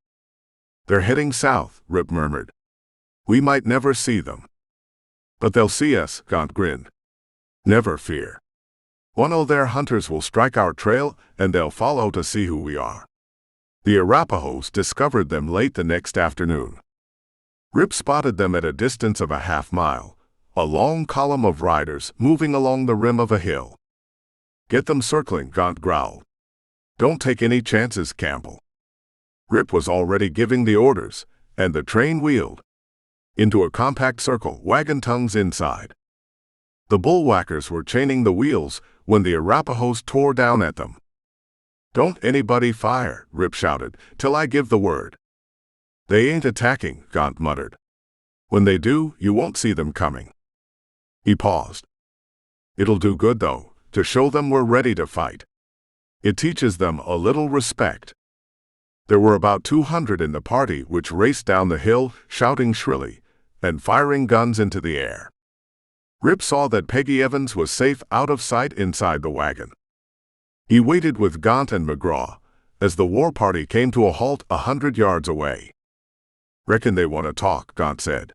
"They're heading south," Rip murmured. "We might never see them." "But they'll see us," Gaunt grinned. "Never fear. One of their hunters will strike our trail and they'll follow to see who we are." The Arapahoes discovered them late the next afternoon. Rip spotted them at a distance of a half-mile, a long column of riders moving along the rim of a hill. "Get them circling," Gaunt growled. "Don't take any chances, Campbell." Rip was already giving the orders, and the train wheeled into a compact circle, wagon tongues inside. The bullwhackers were chaining the wheels when the Arapahoes tore down at them. "Don't anybody fire," Rip shouted, "till I give the word." "They ain't attacking," Gaunt muttered. "When they do, you won't see them coming." He paused. "It'll do good, though, to show them we're ready to fight. It teaches them a little respect." There were about 200 in the party, which raced down the hill, shouting shrilly and firing guns into the air. Rip saw that Peggy Evans was safe out of sight inside the wagon. He waited with Gaunt and McGraw as the war party came to a halt 100 yards away. "Reckon they want to talk," Gaunt said.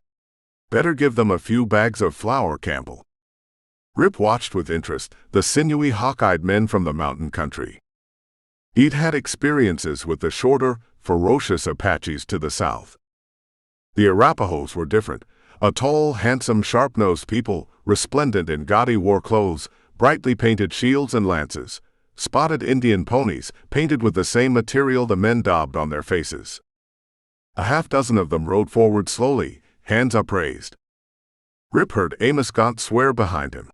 "Better give them a few bags of flour, Campbell." Rip watched with interest the sinewy, hawk-eyed men from the mountain country. He'd had experiences with the shorter, ferocious Apaches to the south. The Arapahoes were different, a tall, handsome, sharp-nosed people, resplendent in gaudy war clothes, brightly painted shields and lances, spotted Indian ponies painted with the same material the men daubed on their faces. A half-dozen of them rode forward slowly, hands upraised. Rip heard Amos Gaunt swear behind him.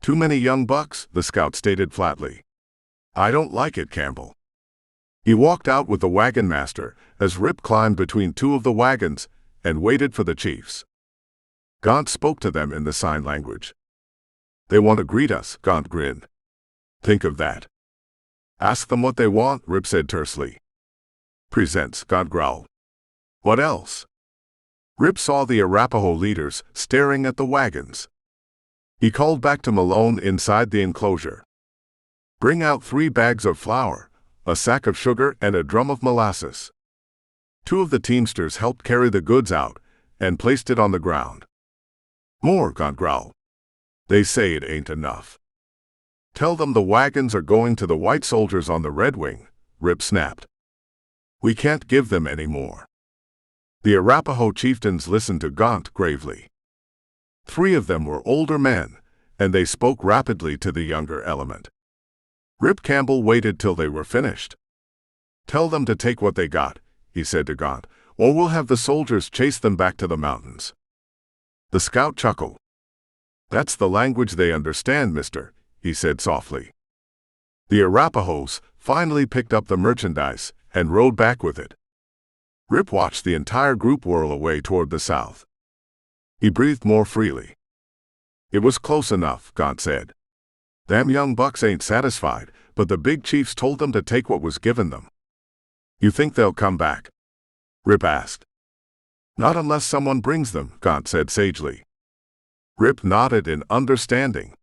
"Too many young bucks," the scout stated flatly. "I don't like it, Campbell." He walked out with the wagon master as Rip climbed between two of the wagons and waited for the chiefs. Gaunt spoke to them in the sign language. "They want to greet us," Gaunt grinned. "Think of that." "Ask them what they want," Rip said tersely. "Presents," Gaunt growled. "What else?" Rip saw the Arapaho leaders staring at the wagons. He called back to Malone inside the enclosure. "Bring out 3 bags of flour, a sack of sugar, and a drum of molasses." 2 of the teamsters helped carry the goods out, and placed it on the ground. "More," Gaunt growled. "They say it ain't enough." "Tell them the wagons are going to the white soldiers on the Red Wing," Rip snapped. "We can't give them any more." The Arapaho chieftains listened to Gaunt gravely. 3 of them were older men, and they spoke rapidly to the younger element. Rip Campbell waited till they were finished. "Tell them to take what they got," he said to Gaunt, "or we'll have the soldiers chase them back to the mountains." The scout chuckled. "That's the language they understand, mister," he said softly. The Arapahoes finally picked up the merchandise and rode back with it. Rip watched the entire group whirl away toward the south. He breathed more freely. "It was close enough," Gaunt said. "Them young bucks ain't satisfied, but the big chiefs told them to take what was given them." "You think they'll come back?" Rip asked. "Not unless someone brings them," Gaunt said sagely. Rip nodded in understanding.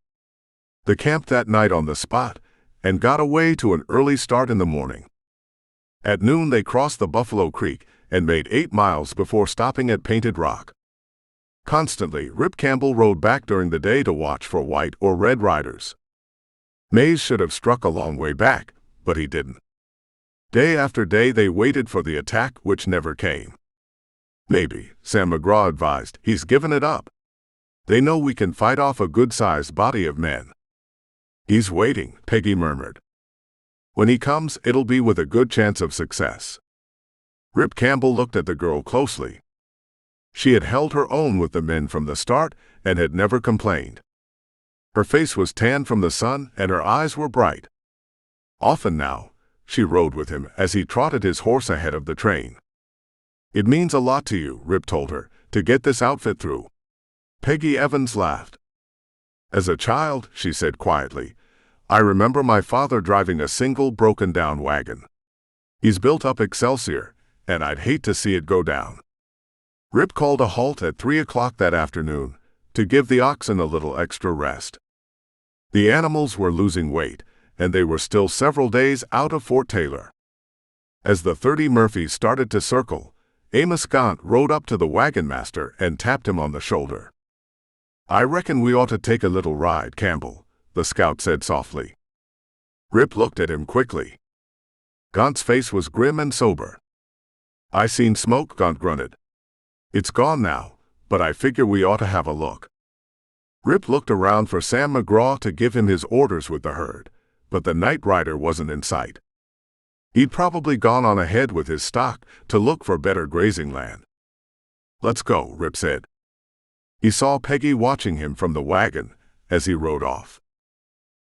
They camped that night on the spot and got away to an early start in the morning. At noon they crossed the Buffalo Creek and made 8 miles before stopping at Painted Rock. Constantly, Rip Campbell rode back during the day to watch for white or red riders. Mays should have struck a long way back, but he didn't. Day after day they waited for the attack, which never came. "Maybe," Sam McGraw advised, "he's given it up. They know we can fight off a good-sized body of men." "He's waiting," Peggy murmured. "When he comes, it'll be with a good chance of success." Rip Campbell looked at the girl closely. She had held her own with the men from the start and had never complained. Her face was tanned from the sun and her eyes were bright. Often now, she rode with him as he trotted his horse ahead of the train. "It means a lot to you," Rip told her, "to get this outfit through." Peggy Evans laughed. "As a child," she said quietly, "I remember my father driving a single broken-down wagon. He's built up Excelsior, and I'd hate to see it go down." Rip called a halt at 3 o'clock that afternoon to give the oxen a little extra rest. The animals were losing weight, and they were still several days out of Fort Taylor. As the 30 Murphys started to circle, Amos Gaunt rode up to the wagon master and tapped him on the shoulder. "I reckon we ought to take a little ride, Campbell," the scout said softly. Rip looked at him quickly. Gaunt's face was grim and sober. "I seen smoke," Gaunt grunted. "It's gone now, but I figure we ought to have a look." Rip looked around for Sam McGraw to give him his orders with the herd, but the night rider wasn't in sight. He'd probably gone on ahead with his stock to look for better grazing land. "Let's go," Rip said. He saw Peggy watching him from the wagon as he rode off.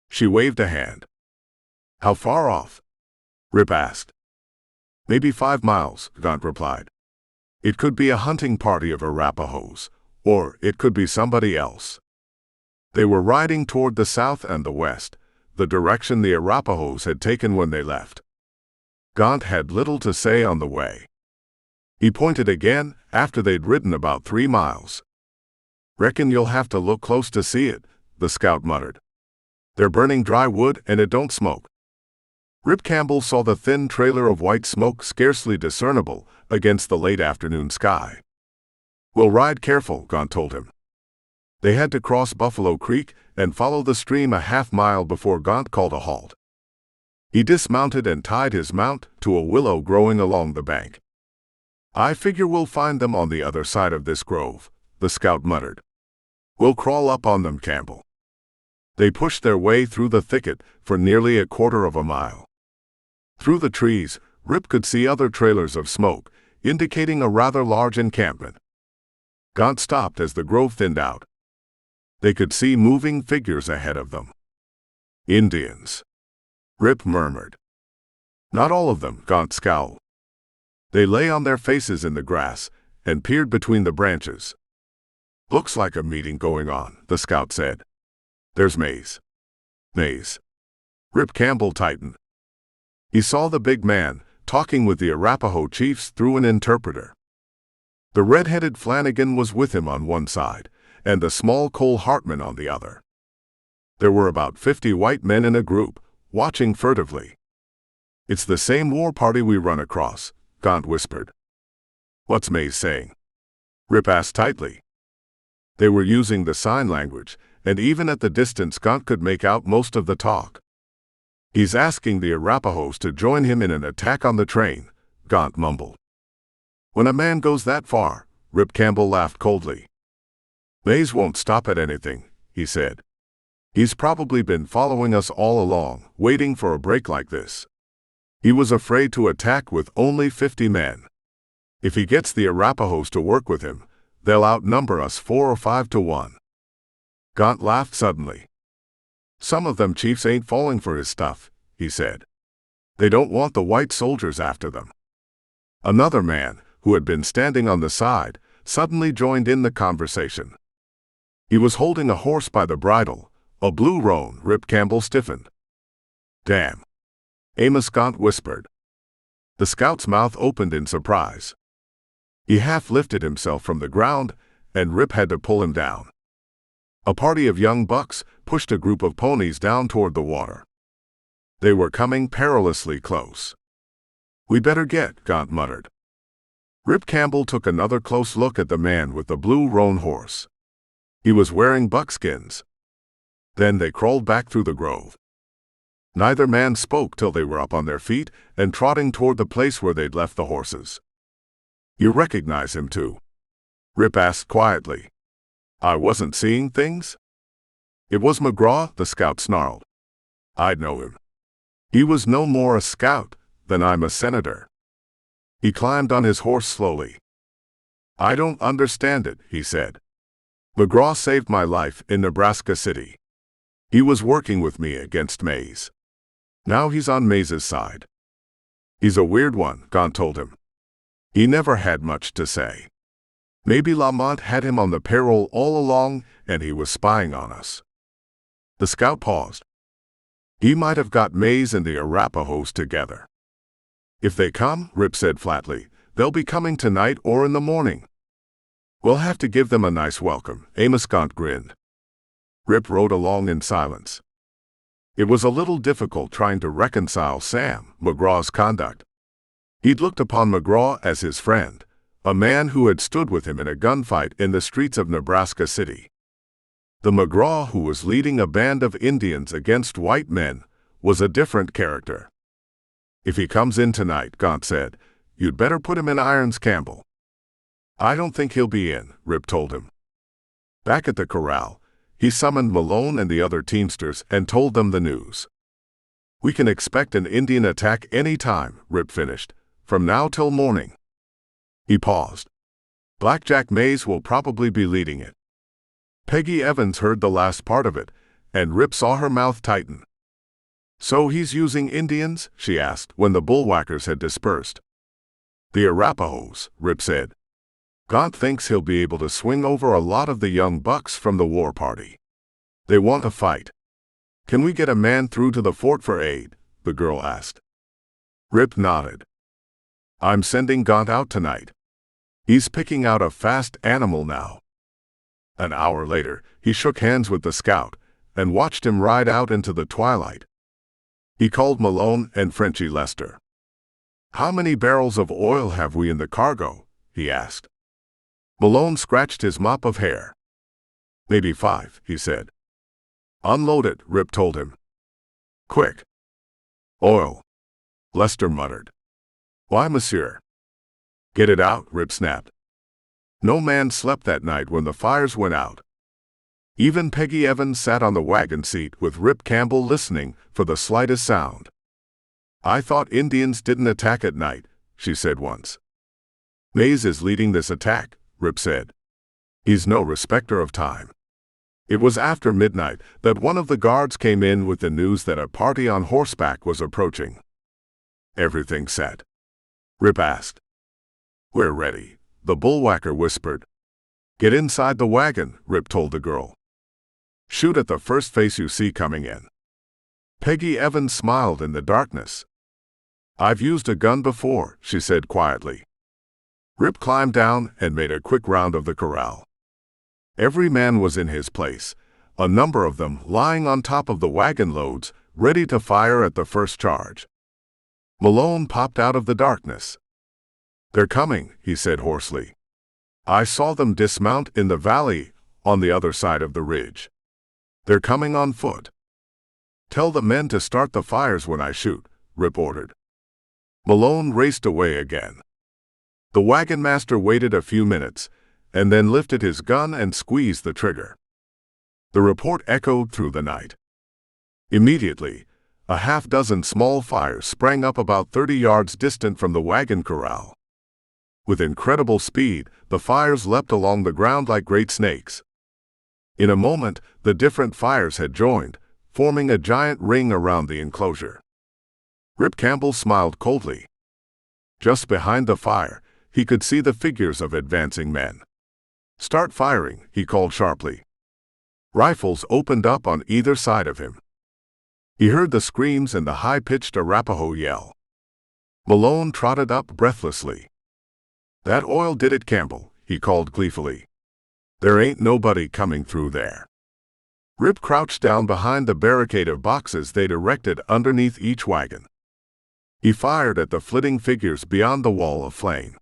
She waved a hand. "How far off?" Rip asked. "Maybe 5 miles," Gaunt replied. "It could be a hunting party of Arapahoes, or it could be somebody else." They were riding toward the south and the west, the direction the Arapahoes had taken when they left. Gaunt had little to say on the way. He pointed again after they'd ridden about 3 miles. "Reckon you'll have to look close to see it," the scout muttered. "They're burning dry wood and it don't smoke." Rip Campbell saw the thin trailer of white smoke scarcely discernible against the late afternoon sky. "We'll ride careful," Gaunt told him. They had to cross Buffalo Creek and follow the stream a half-mile before Gaunt called a halt. He dismounted and tied his mount to a willow growing along the bank. "I figure we'll find them on the other side of this grove," the scout muttered. "We'll crawl up on them, Campbell." They pushed their way through the thicket for nearly a quarter of a mile. Through the trees, Rip could see other trailers of smoke, indicating a rather large encampment. Gaunt stopped as the grove thinned out. They could see moving figures ahead of them. "Indians," Rip murmured. "Not all of them," Gaunt scowled. They lay on their faces in the grass and peered between the branches. "Looks like a meeting going on," the scout said. "There's Mays." "Mays." Rip Campbell tightened. He saw the big man talking with the Arapaho chiefs through an interpreter. The red-headed Flanagan was with him on one side, and the small Cole Hartman on the other. There were about 50 white men in a group, watching furtively. "It's the same war party we run across," Gaunt whispered. "What's Mays saying?" Rip asked tightly. They were using the sign language, and even at the distance Gaunt could make out most of the talk. He's asking the Arapahoes to join him in an attack on the train, Gaunt mumbled. When a man goes that far, Rip Campbell laughed coldly. Mays won't stop at anything, he said. He's probably been following us all along, waiting for a break like this. He was afraid to attack with only 50 men. If he gets the Arapahoes to work with him, they'll outnumber us 4 or 5 to 1. Gaunt laughed suddenly. Some of them chiefs ain't falling for his stuff, he said. They don't want the white soldiers after them. Another man, who had been standing on the side, suddenly joined in the conversation. He was holding a horse by the bridle, a blue roan. Rip Campbell stiffened. Damn, Amos, Gaunt whispered. The scout's mouth opened in surprise. He half lifted himself from the ground, and Rip had to pull him down. A party of young bucks pushed a group of ponies down toward the water. They were coming perilously close. We better get, Gaunt muttered. Rip Campbell took another close look at the man with the blue roan horse. He was wearing buckskins. Then they crawled back through the grove. Neither man spoke till they were up on their feet and trotting toward the place where they'd left the horses. You recognize him too? Rip asked quietly. I wasn't seeing things? It was McGraw, the scout snarled. I'd know him. He was no more a scout than I'm a senator. He climbed on his horse slowly. I don't understand it, he said. McGraw saved my life in Nebraska City. He was working with me against Mays. Now he's on Mays's side. He's a weird one, Gaunt told him. He never had much to say. Maybe Lamont had him on the payroll all along, and he was spying on us. The scout paused. He might have got Mays and the Arapahoes together. If they come, Rip said flatly, they'll be coming tonight or in the morning. We'll have to give them a nice welcome, Amos. Gaunt grinned. Rip rode along in silence. It was a little difficult trying to reconcile Sam McGraw's conduct. He'd looked upon McGraw as his friend, a man who had stood with him in a gunfight in the streets of Nebraska City. The McGraw who was leading a band of Indians against white men was a different character. If he comes in tonight, Gaunt said, you'd better put him in irons, Campbell. I don't think he'll be in, Rip told him. Back at the corral, he summoned Malone and the other teamsters and told them the news. We can expect an Indian attack any time, Rip finished, from now till morning. He paused. Blackjack Mays will probably be leading it. Peggy Evans heard the last part of it, and Rip saw her mouth tighten. So he's using Indians? She asked when the bullwhackers had dispersed. The Arapahoes, Rip said. Gaunt thinks he'll be able to swing over a lot of the young bucks from the war party. They want a fight. Can we get a man through to the fort for aid? The girl asked. Rip nodded. I'm sending Gaunt out tonight. He's picking out a fast animal now. An hour later, he shook hands with the scout and watched him ride out into the twilight. He called Malone and Frenchy Lester. How many barrels of oil have we in the cargo? He asked. Malone scratched his mop of hair. Maybe 5, he said. Unload it, Rip told him. Quick. Oil, Lester muttered. Why, monsieur? Get it out, Rip snapped. No man slept that night when the fires went out. Even Peggy Evans sat on the wagon seat with Rip Campbell listening for the slightest sound. I thought Indians didn't attack at night, she said once. Mays is leading this attack, Rip said. He's no respecter of time. It was after midnight that one of the guards came in with the news that a party on horseback was approaching. Everything set? Rip asked. We're ready, the bullwhacker whispered. Get inside the wagon, Rip told the girl. Shoot at the first face you see coming in. Peggy Evans smiled in the darkness. I've used a gun before, she said quietly. Rip climbed down and made a quick round of the corral. Every man was in his place, a number of them lying on top of the wagon loads, ready to fire at the first charge. Malone popped out of the darkness. They're coming, he said hoarsely. I saw them dismount in the valley on the other side of the ridge. They're coming on foot. Tell the men to start the fires when I shoot, Rip ordered. Malone raced away again. The wagon master waited a few minutes, and then lifted his gun and squeezed the trigger. The report echoed through the night. Immediately, a half-dozen small fires sprang up about 30 yards distant from the wagon corral. With incredible speed, the fires leapt along the ground like great snakes. In a moment, the different fires had joined, forming a giant ring around the enclosure. Rip Campbell smiled coldly. Just behind the fire, he could see the figures of advancing men. "Start firing," he called sharply. Rifles opened up on either side of him. He heard the screams and the high-pitched Arapaho yell. Malone trotted up breathlessly. "That oil did it, Campbell," he called gleefully. "There ain't nobody coming through there." Rip crouched down behind the barricade of boxes they'd erected underneath each wagon. He fired at the flitting figures beyond the wall of flame.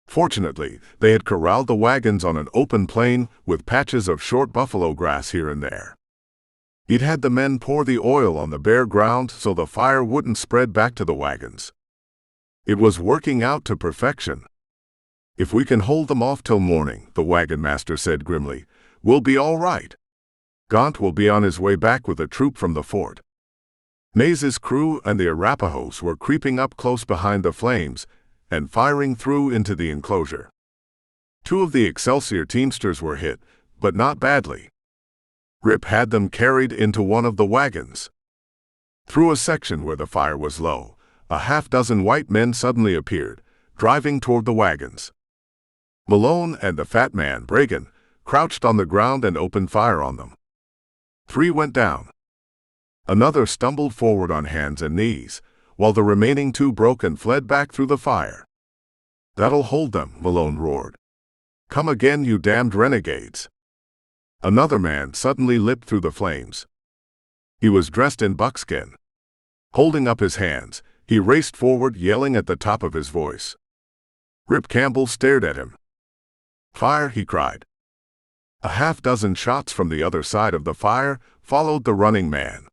Fortunately, they had corralled the wagons on an open plain with patches of short buffalo grass here and there. He'd had the men pour the oil on the bare ground so the fire wouldn't spread back to the wagons. It was working out to perfection. "If we can hold them off till morning," the wagon master said grimly, "we'll be all right. Gaunt will be on his way back with a troop from the fort." Maze's crew and the Arapahoes were creeping up close behind the flames and firing through into the enclosure. 2 of the Excelsior teamsters were hit, but not badly. Rip had them carried into one of the wagons. Through a section where the fire was low, a half-dozen white men suddenly appeared, driving toward the wagons. Malone and the fat man, Bragan, crouched on the ground and opened fire on them. 3 went down. Another stumbled forward on hands and knees, while the remaining 2 broke and fled back through the fire. "That'll hold them," Malone roared. "Come again, you damned renegades." Another man suddenly leapt through the flames. He was dressed in buckskin. Holding up his hands, he raced forward, yelling at the top of his voice. Rip Campbell stared at him. "Fire!" he cried. A half-dozen shots from the other side of the fire followed the running man.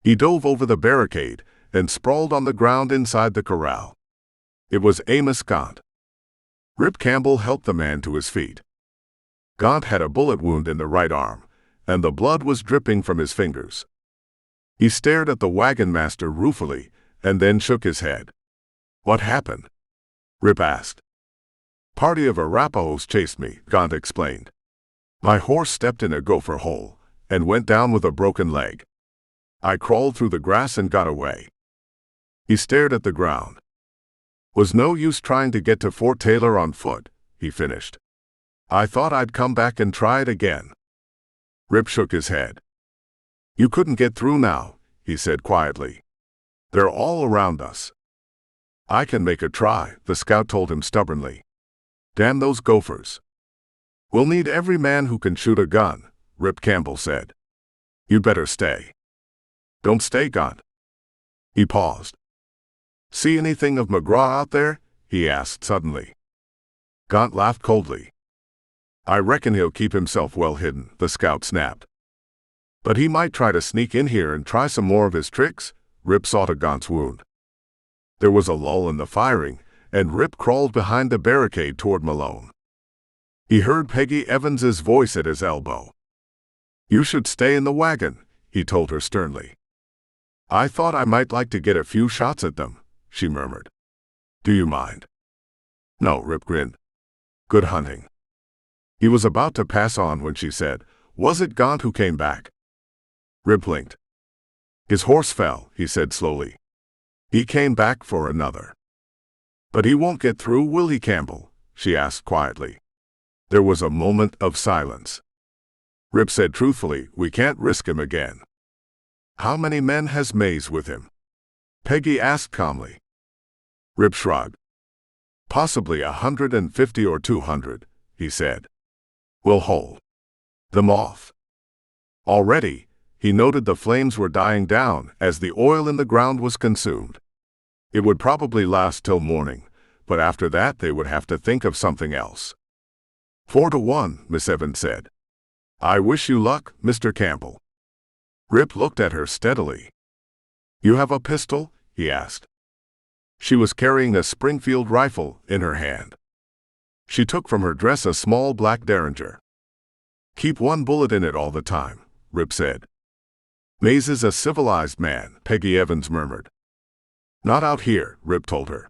He dove over the barricade and sprawled on the ground inside the corral. It was Amos Gaunt. Rip Campbell helped the man to his feet. Gaunt had a bullet wound in the right arm, and the blood was dripping from his fingers. He stared at the wagon master ruefully and then shook his head. "What happened?" Rip asked. "Party of Arapahoes chased me," Gaunt explained. "My horse stepped in a gopher hole and went down with a broken leg. I crawled through the grass and got away." He stared at the ground. "Was no use trying to get to Fort Taylor on foot," he finished. "I thought I'd come back and try it again." Rip shook his head. "You couldn't get through now," he said quietly. "They're all around us." "I can make a try," the scout told him stubbornly. "Damn those gophers." "We'll need every man who can shoot a gun," Rip Campbell said. "You'd better stay." "Don't stay, Gaunt." He paused. "See anything of McGraw out there?" he asked suddenly. Gaunt laughed coldly. "I reckon he'll keep himself well hidden," the scout snapped. "But he might try to sneak in here and try some more of his tricks." Rip saw to Gaunt's wound. There was a lull in the firing, and Rip crawled behind the barricade toward Malone. He heard Peggy Evans's voice at his elbow. "You should stay in the wagon," he told her sternly. "I thought I might like to get a few shots at them," she murmured. "Do you mind?" "No," Rip grinned. "Good hunting." He was about to pass on when she said, "Was it Gaunt who came back?" Rip blinked. "His horse fell," he said slowly. "He came back for another." "But he won't get through, will he, Campbell?" she asked quietly. There was a moment of silence. Rip said truthfully, "We can't risk him again." "How many men has Maze with him?" Peggy asked calmly. Rip shrugged. "Possibly 150 or 200, he said. "We'll hold them off." Already, he noted the flames were dying down as the oil in the ground was consumed. It would probably last till morning, but after that they would have to think of something else. 4-1, Miss Evans said. I wish you luck, Mr. Campbell. Rip looked at her steadily. You have a pistol? He asked. She was carrying a Springfield rifle in her hand. She took from her dress a small black Derringer. Keep one bullet in it all the time, Rip said. Mays is a civilized man, Peggy Evans murmured. Not out here, Rip told her.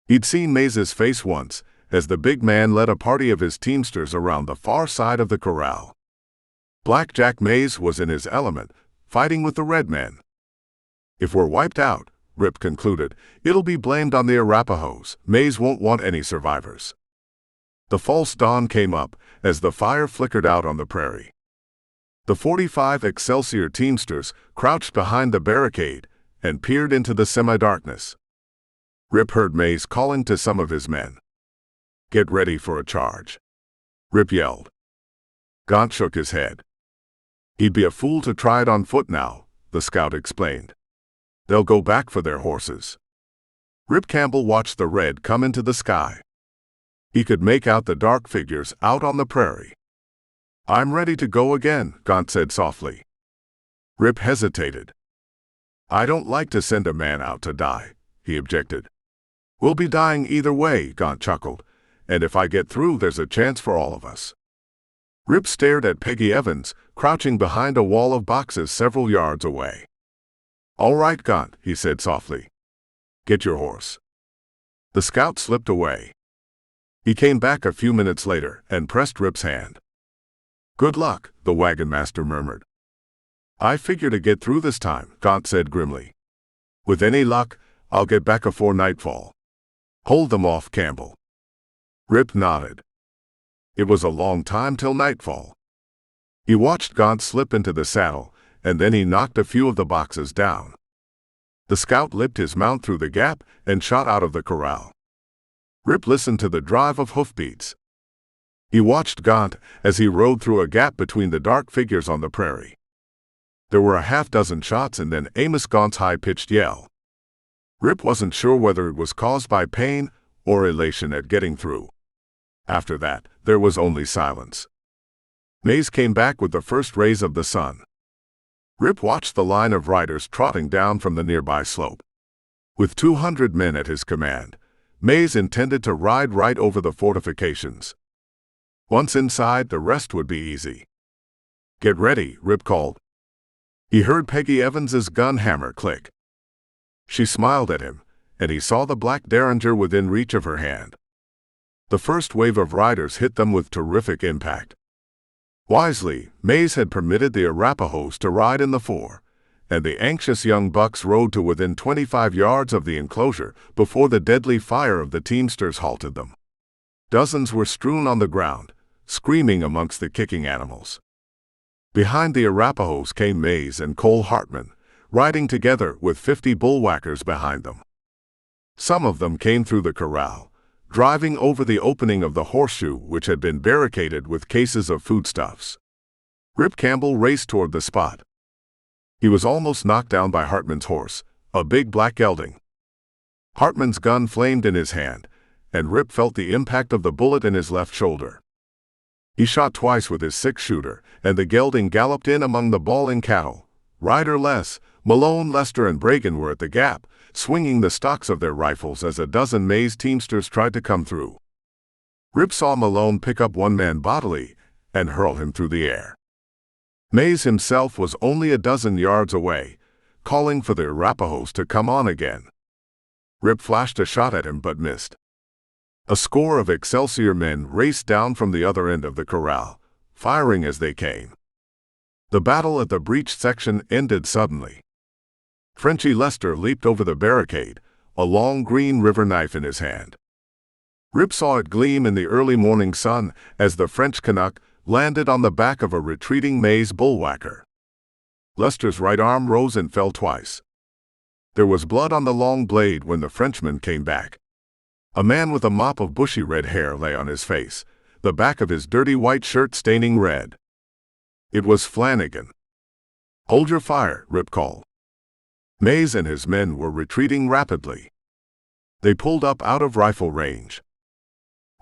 He'd seen Mays's face once, as the big man led a party of his teamsters around the far side of the corral. Black Jack Mays was in his element, fighting with the red men. If we're wiped out, Rip concluded, it'll be blamed on the Arapahoes. Mays won't want any survivors. The false dawn came up as the fire flickered out on the prairie. The 45 Excelsior teamsters crouched behind the barricade and peered into the semi-darkness. Rip heard Mays calling to some of his men. Get ready for a charge, Rip yelled. Gaunt shook his head. He'd be a fool to try it on foot now, the scout explained. They'll go back for their horses. Rip Campbell watched the red come into the sky. He could make out the dark figures out on the prairie. I'm ready to go again, Gaunt said softly. Rip hesitated. I don't like to send a man out to die, he objected. We'll be dying either way, Gaunt chuckled, and if I get through, there's a chance for all of us. Rip stared at Peggy Evans, crouching behind a wall of boxes several yards away. All right, Gaunt, he said softly. Get your horse. The scout slipped away. He came back a few minutes later and pressed Rip's hand. Good luck, the wagon master murmured. I figure to get through this time, Gaunt said grimly. With any luck, I'll get back afore nightfall. Hold them off, Campbell. Rip nodded. It was a long time till nightfall. He watched Gaunt slip into the saddle, and then he knocked a few of the boxes down. The scout lipped his mount through the gap and shot out of the corral. Rip listened to the drive of hoofbeats. He watched Gaunt as he rode through a gap between the dark figures on the prairie. There were a half-dozen shots and then Amos Gaunt's high-pitched yell. Rip wasn't sure whether it was caused by pain or elation at getting through. After that, there was only silence. Mays came back with the first rays of the sun. Rip watched the line of riders trotting down from the nearby slope. With 200 men at his command, Mays intended to ride right over the fortifications. Once inside, the rest would be easy. Get ready, Rip called. He heard Peggy Evans's gun hammer click. She smiled at him, and he saw the black Derringer within reach of her hand. The first wave of riders hit them with terrific impact. Wisely, Mays had permitted the Arapahoes to ride in the fore, and the anxious young bucks rode to within 25 yards of the enclosure before the deadly fire of the teamsters halted them. Dozens were strewn on the ground, screaming amongst the kicking animals. Behind the Arapahoes came Mays and Cole Hartman, riding together with 50 bullwhackers behind them. Some of them came through the corral, driving over the opening of the horseshoe which had been barricaded with cases of foodstuffs. Rip Campbell raced toward the spot. He was almost knocked down by Hartman's horse, a big black gelding. Hartman's gun flamed in his hand, and Rip felt the impact of the bullet in his left shoulder. He shot twice with his six-shooter, and the gelding galloped in among the bawling cattle. Rider Les, Malone, Lester, and Bragan were at the gap, swinging the stocks of their rifles as a dozen Mays teamsters tried to come through. Rip saw Malone pick up one man bodily and hurl him through the air. Mays himself was only a dozen yards away, calling for the Arapahoes to come on again. Rip flashed a shot at him but missed. A score of Excelsior men raced down from the other end of the corral, firing as they came. The battle at the breached section ended suddenly. Frenchy Lester leaped over the barricade, a long green river knife in his hand. Rip saw it gleam in the early morning sun as the French Canuck landed on the back of a retreating Mays bullwhacker. Lester's right arm rose and fell twice. There was blood on the long blade when the Frenchman came back. A man with a mop of bushy red hair lay on his face, the back of his dirty white shirt staining red. It was Flanagan. Hold your fire, Rip called. Mays and his men were retreating rapidly. They pulled up out of rifle range.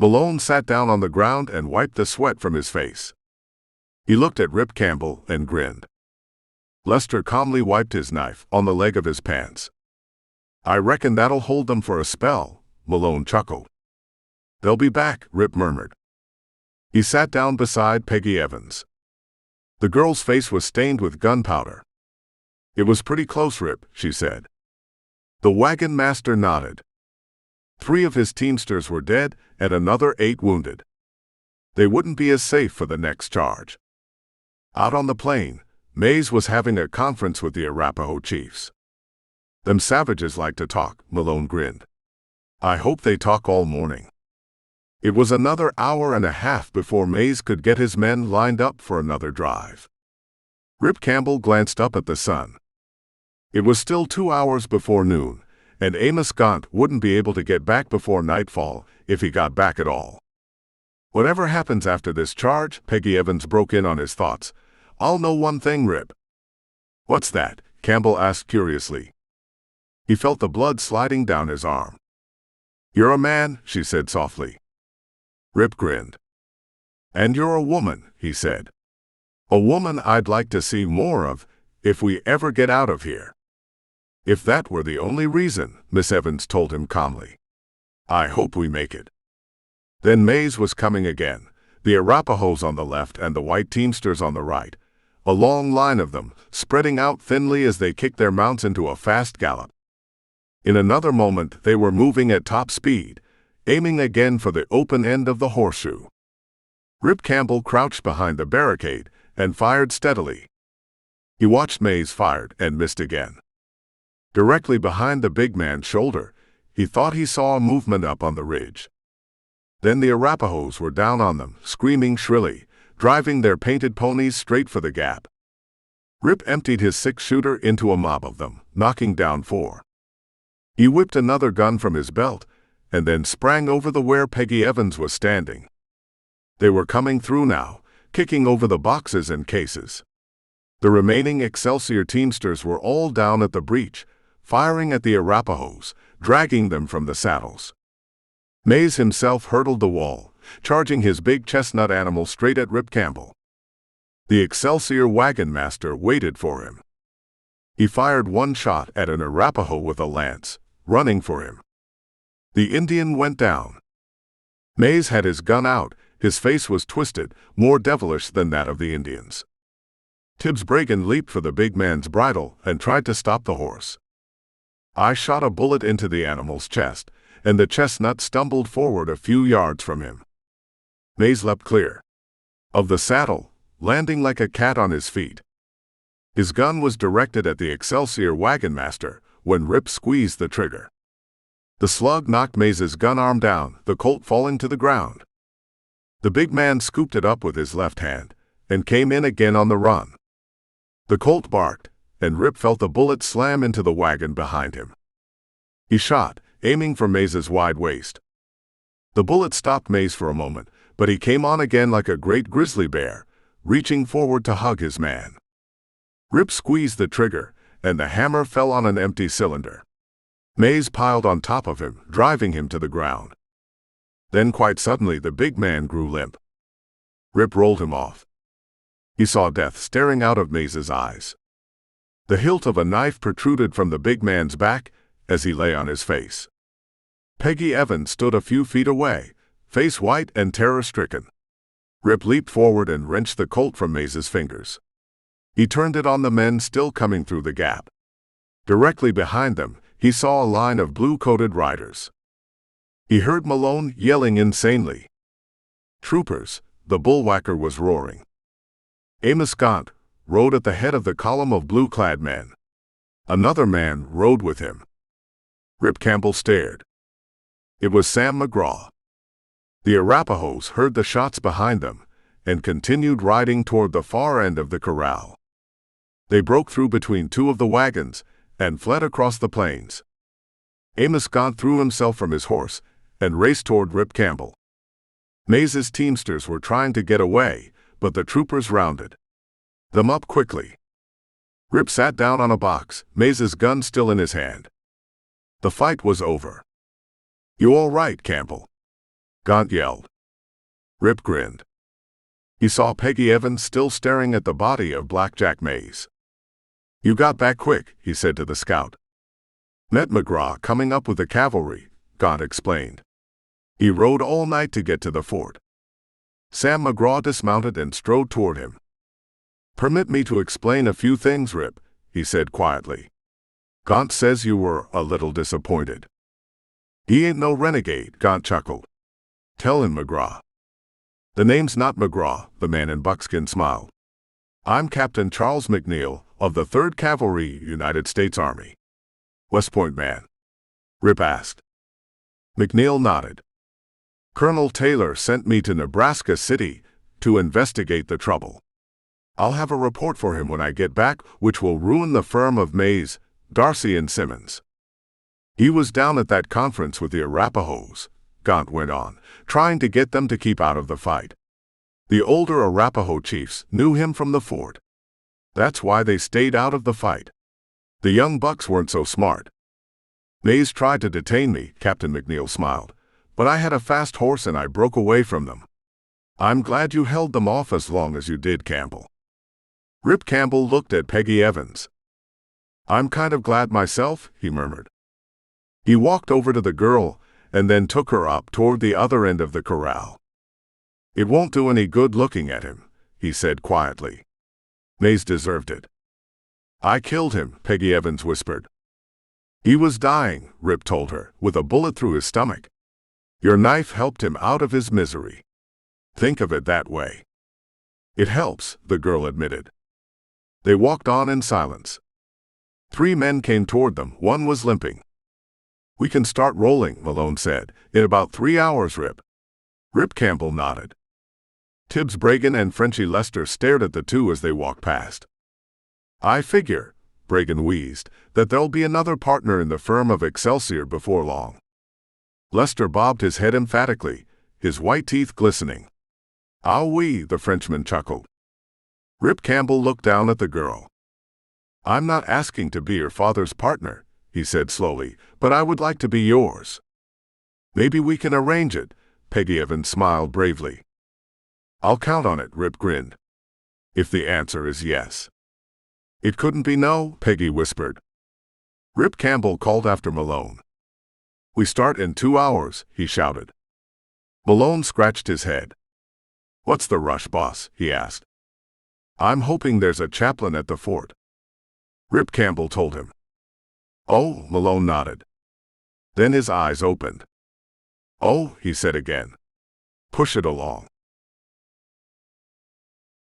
Malone sat down on the ground and wiped the sweat from his face. He looked at Rip Campbell and grinned. Lester calmly wiped his knife on the leg of his pants. "I reckon that'll hold them for a spell," Malone chuckled. "They'll be back," Rip murmured. He sat down beside Peggy Evans. The girl's face was stained with gunpowder. "It was pretty close, Rip," she said. The wagon master nodded. 3 of his teamsters were dead and another 8 wounded. They wouldn't be as safe for the next charge. Out on the plain, Mays was having a conference with the Arapaho chiefs. "Them savages like to talk," Malone grinned. "I hope they talk all morning." It was another hour and a half before Mays could get his men lined up for another drive. Rip Campbell glanced up at the sun. It was still 2 hours before noon, and Amos Gaunt wouldn't be able to get back before nightfall if he got back at all. "Whatever happens after this charge," Peggy Evans broke in on his thoughts, "I'll know one thing, Rip." "What's that?" Campbell asked curiously. He felt the blood sliding down his arm. "You're a man," she said softly. Rip grinned. "And you're a woman," he said. "A woman I'd like to see more of if we ever get out of here." "If that were the only reason," Miss Evans told him calmly. "I hope we make it." Then Mays was coming again, the Arapahoes on the left and the white teamsters on the right, a long line of them, spreading out thinly as they kicked their mounts into a fast gallop. In another moment they were moving at top speed, aiming again for the open end of the horseshoe. Rip Campbell crouched behind the barricade and fired steadily. He watched Mays fired and missed again. Directly behind the big man's shoulder, he thought he saw a movement up on the ridge. Then the Arapahoes were down on them, screaming shrilly, driving their painted ponies straight for the gap. Rip emptied his 6-shooter into a mob of them, knocking down 4. He whipped another gun from his belt, and then sprang over the where Peggy Evans was standing. They were coming through now, kicking over the boxes and cases. The remaining Excelsior teamsters were all down at the breach, firing at the Arapahoes, dragging them from the saddles. Mays himself hurdled the wall, charging his big chestnut animal straight at Rip Campbell. The Excelsior wagon master waited for him. He fired one shot at an Arapaho with a lance, running for him. The Indian went down. Mays had his gun out, his face was twisted, more devilish than that of the Indians. Tibbs Bragan leaped for the big man's bridle and tried to stop the horse. I shot a bullet into the animal's chest, and the chestnut stumbled forward a few yards from him. Mays leapt clear of the saddle, landing like a cat on his feet. His gun was directed at the Excelsior wagon master when Rip squeezed the trigger. The slug knocked Mays's gun arm down, the Colt falling to the ground. The big man scooped it up with his left hand and came in again on the run. The Colt barked, and Rip felt the bullet slam into the wagon behind him. He shot, aiming for Mays's wide waist. The bullet stopped Mays for a moment, but he came on again like a great grizzly bear, reaching forward to hug his man. Rip squeezed the trigger, and the hammer fell on an empty cylinder. Mays piled on top of him, driving him to the ground. Then quite suddenly the big man grew limp. Rip rolled him off. He saw death staring out of Mays's eyes. The hilt of a knife protruded from the big man's back as he lay on his face. Peggy Evans stood a few feet away, face white and terror-stricken. Rip leaped forward and wrenched the Colt from Mays's fingers. He turned it on the men still coming through the gap. Directly behind them, he saw a line of blue-coated riders. He heard Malone yelling insanely. "Troopers!" The bullwhacker was roaring. Amos Gaunt rode at the head of the column of blue-clad men. Another man rode with him. Rip Campbell stared. It was Sam McGraw. The Arapahoes heard the shots behind them and continued riding toward the far end of the corral. They broke through between 2 of the wagons and fled across the plains. Amos Gaunt threw himself from his horse and raced toward Rip Campbell. Mays's teamsters were trying to get away, but the troopers rounded them up quickly. Rip sat down on a box, Mays's gun still in his hand. The fight was over. "You all right, Campbell?" Gaunt yelled. Rip grinned. He saw Peggy Evans still staring at the body of Blackjack Mays. You got back quick, he said to the scout. Met McGraw coming up with the cavalry, Gaunt explained. He rode all night to get to the fort. Sam McGraw dismounted and strode toward him. Permit me to explain a few things, Rip, he said quietly. Gaunt says you were a little disappointed. He ain't no renegade, Gaunt chuckled. Tell him, McGraw. The name's not McGraw, the man in buckskin smiled. I'm Captain Charles McNeil of the 3rd Cavalry, United States Army. West Point man? Rip asked. McNeil nodded. Colonel Taylor sent me to Nebraska City to investigate the trouble. I'll have a report for him when I get back, which will ruin the firm of Mays, Darcy and Simmons. He was down at that conference with the Arapahoes, Gaunt went on, trying to get them to keep out of the fight. The older Arapaho chiefs knew him from the fort. That's why they stayed out of the fight. The young bucks weren't so smart. Mays tried to detain me, Captain McNeil smiled, but I had a fast horse and I broke away from them. I'm glad you held them off as long as you did, Campbell. Rip Campbell looked at Peggy Evans. I'm kind of glad myself, he murmured. He walked over to the girl and then took her up toward the other end of the corral. It won't do any good looking at him, he said quietly. Mays deserved it. I killed him, Peggy Evans whispered. He was dying, Rip told her, with a bullet through his stomach. Your knife helped him out of his misery. Think of it that way. It helps, the girl admitted. They walked on in silence. 3 men came toward them, one was limping. We can start rolling, Malone said, in about 3 hours, Rip. Rip Campbell nodded. Tibbs Bragan and Frenchy Lester stared at the two as they walked past. I figure, Bragan wheezed, that there'll be another partner in the firm of Excelsior before long. Lester bobbed his head emphatically, his white teeth glistening. Ah oui, the Frenchman chuckled. Rip Campbell looked down at the girl. I'm not asking to be your father's partner, he said slowly, but I would like to be yours. Maybe we can arrange it, Peggy Evans smiled bravely. I'll count on it, Rip grinned. If the answer is yes. It couldn't be no, Peggy whispered. Rip Campbell called after Malone. We start in 2 hours, he shouted. Malone scratched his head. What's the rush, boss? He asked. I'm hoping there's a chaplain at the fort. Rip Campbell told him. Oh, Malone nodded. Then his eyes opened. Oh, he said again. Push it along.